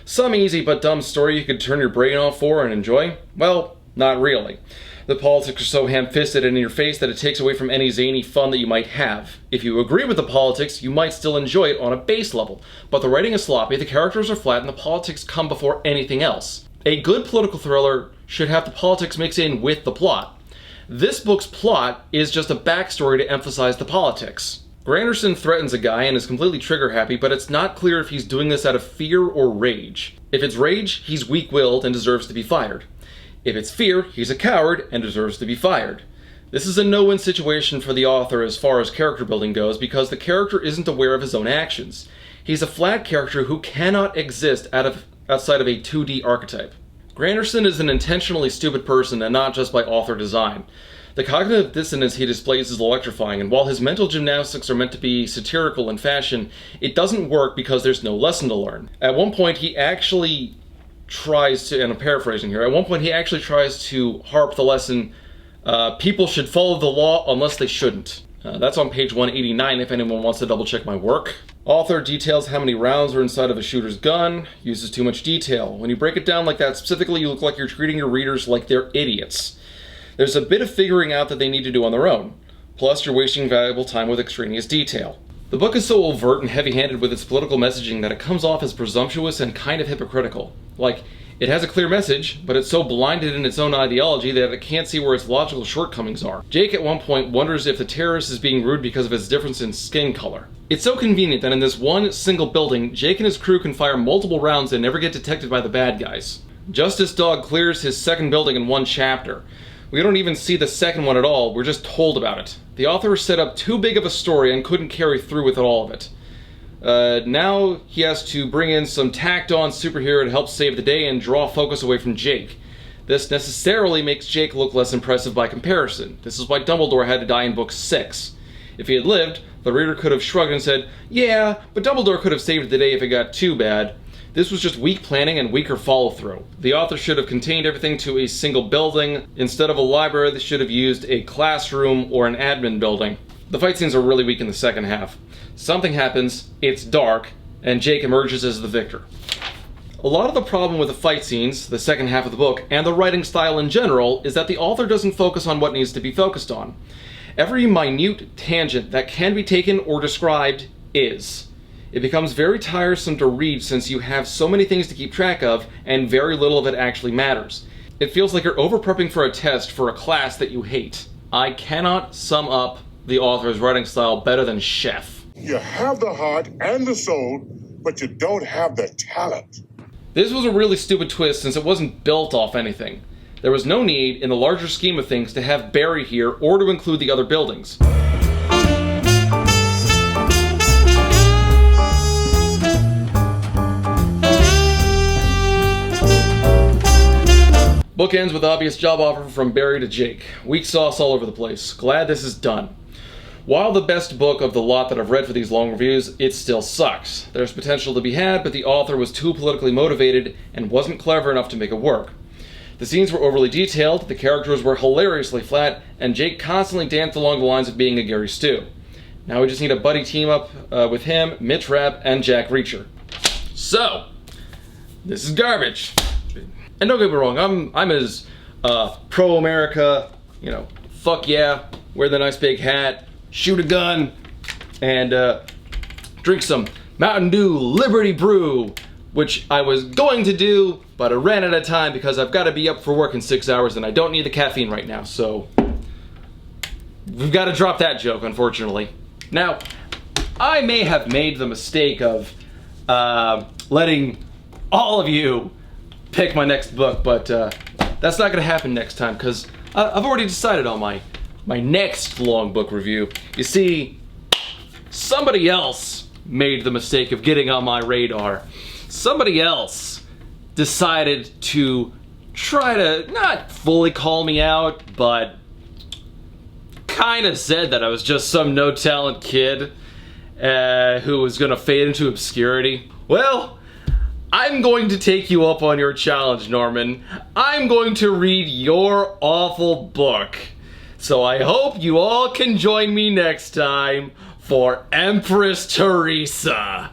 Some easy but dumb story you could turn your brain off for and enjoy? Well, not really. The politics are so ham-fisted and in your face that it takes away from any zany fun that you might have. If you agree with the politics, you might still enjoy it on a base level, but the writing is sloppy, the characters are flat, and the politics come before anything else. A good political thriller should have the politics mix in with the plot. This book's plot is just a backstory to emphasize the politics. Granderson threatens a guy and is completely trigger-happy, but it's not clear if he's doing this out of fear or rage. If it's rage, he's weak-willed and deserves to be fired. If it's fear, he's a coward and deserves to be fired. This is a no-win situation for the author as far as character building goes because the character isn't aware of his own actions. He's a flat character who cannot exist outside of a 2D archetype. Granderson is an intentionally stupid person and not just by author design. The cognitive dissonance he displays is electrifying, and while his mental gymnastics are meant to be satirical in fashion, it doesn't work because there's no lesson to learn. At one point he actually tries to, and I'm paraphrasing here, at one point he actually tries to harp the lesson, people should follow the law unless they shouldn't. That's on page 189 if anyone wants to double check my work. Author details how many rounds are inside of a shooter's gun, uses too much detail. When you break it down like that specifically, you look like you're treating your readers like they're idiots. There's a bit of figuring out that they need to do on their own. Plus, you're wasting valuable time with extraneous detail. The book is so overt and heavy-handed with its political messaging that it comes off as presumptuous and kind of hypocritical. Like, it has a clear message, but it's so blinded in its own ideology that it can't see where its logical shortcomings are. Jake at one point wonders if the terrorist is being rude because of his difference in skin color. It's so convenient that in this one single building, Jake and his crew can fire multiple rounds and never get detected by the bad guys. Justice Dog clears his second building in one chapter. We don't even see the second one at all, we're just told about it. The author set up too big of a story and couldn't carry through with all of it. Now he has to bring in some tacked-on superhero to help save the day and draw focus away from Jake. This necessarily makes Jake look less impressive by comparison. This is why Dumbledore had to die in book 6. If he had lived, the reader could have shrugged and said, yeah, but Dumbledore could have saved the day if it got too bad. This was just weak planning and weaker follow-through. The author should have contained everything to a single building. Instead of a library, they should have used a classroom or an admin building. The fight scenes are really weak in the second half. Something happens, it's dark, and Jake emerges as the victor. A lot of the problem with the fight scenes, the second half of the book, and the writing style in general, is that the author doesn't focus on what needs to be focused on. Every minute tangent that can be taken or described is. It becomes very tiresome to read since you have so many things to keep track of, and very little of it actually matters. It feels like you're over-prepping for a test for a class that you hate. I cannot sum up the author's writing style better than Chef. You have the heart and the soul, but you don't have the talent. This was a really stupid twist since it wasn't built off anything. There was no need, in the larger scheme of things, to have Barry here or to include the other buildings. Book ends with obvious job offer from Barry to Jake. Weak sauce all over the place. Glad this is done. While the best book of the lot that I've read for these long reviews, it still sucks. There's potential to be had, but the author was too politically motivated and wasn't clever enough to make it work. The scenes were overly detailed, the characters were hilariously flat, and Jake constantly danced along the lines of being a Gary Stu. Now we just need a buddy team up with him, Mitch Rapp, and Jack Reacher. So, this is garbage. And don't get me wrong, I'm as pro-America, you know, fuck yeah, wear the nice big hat, shoot a gun, and drink some Mountain Dew Liberty Brew, which I was going to do, but I ran out of time because I've got to be up for work in 6 hours and I don't need the caffeine right now, so we've got to drop that joke, unfortunately. Now, I may have made the mistake of letting all of you pick my next book, but that's not going to happen next time because I've already decided on my my next long book review. You see, somebody else made the mistake of getting on my radar. Somebody else decided to try to not fully call me out, but kind of said that I was just some no-talent kid who was gonna fade into obscurity. Well, I'm going to take you up on your challenge, Norman. I'm going to read your awful book. So I hope you all can join me next time for Empress Teresa.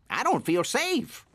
I don't feel safe.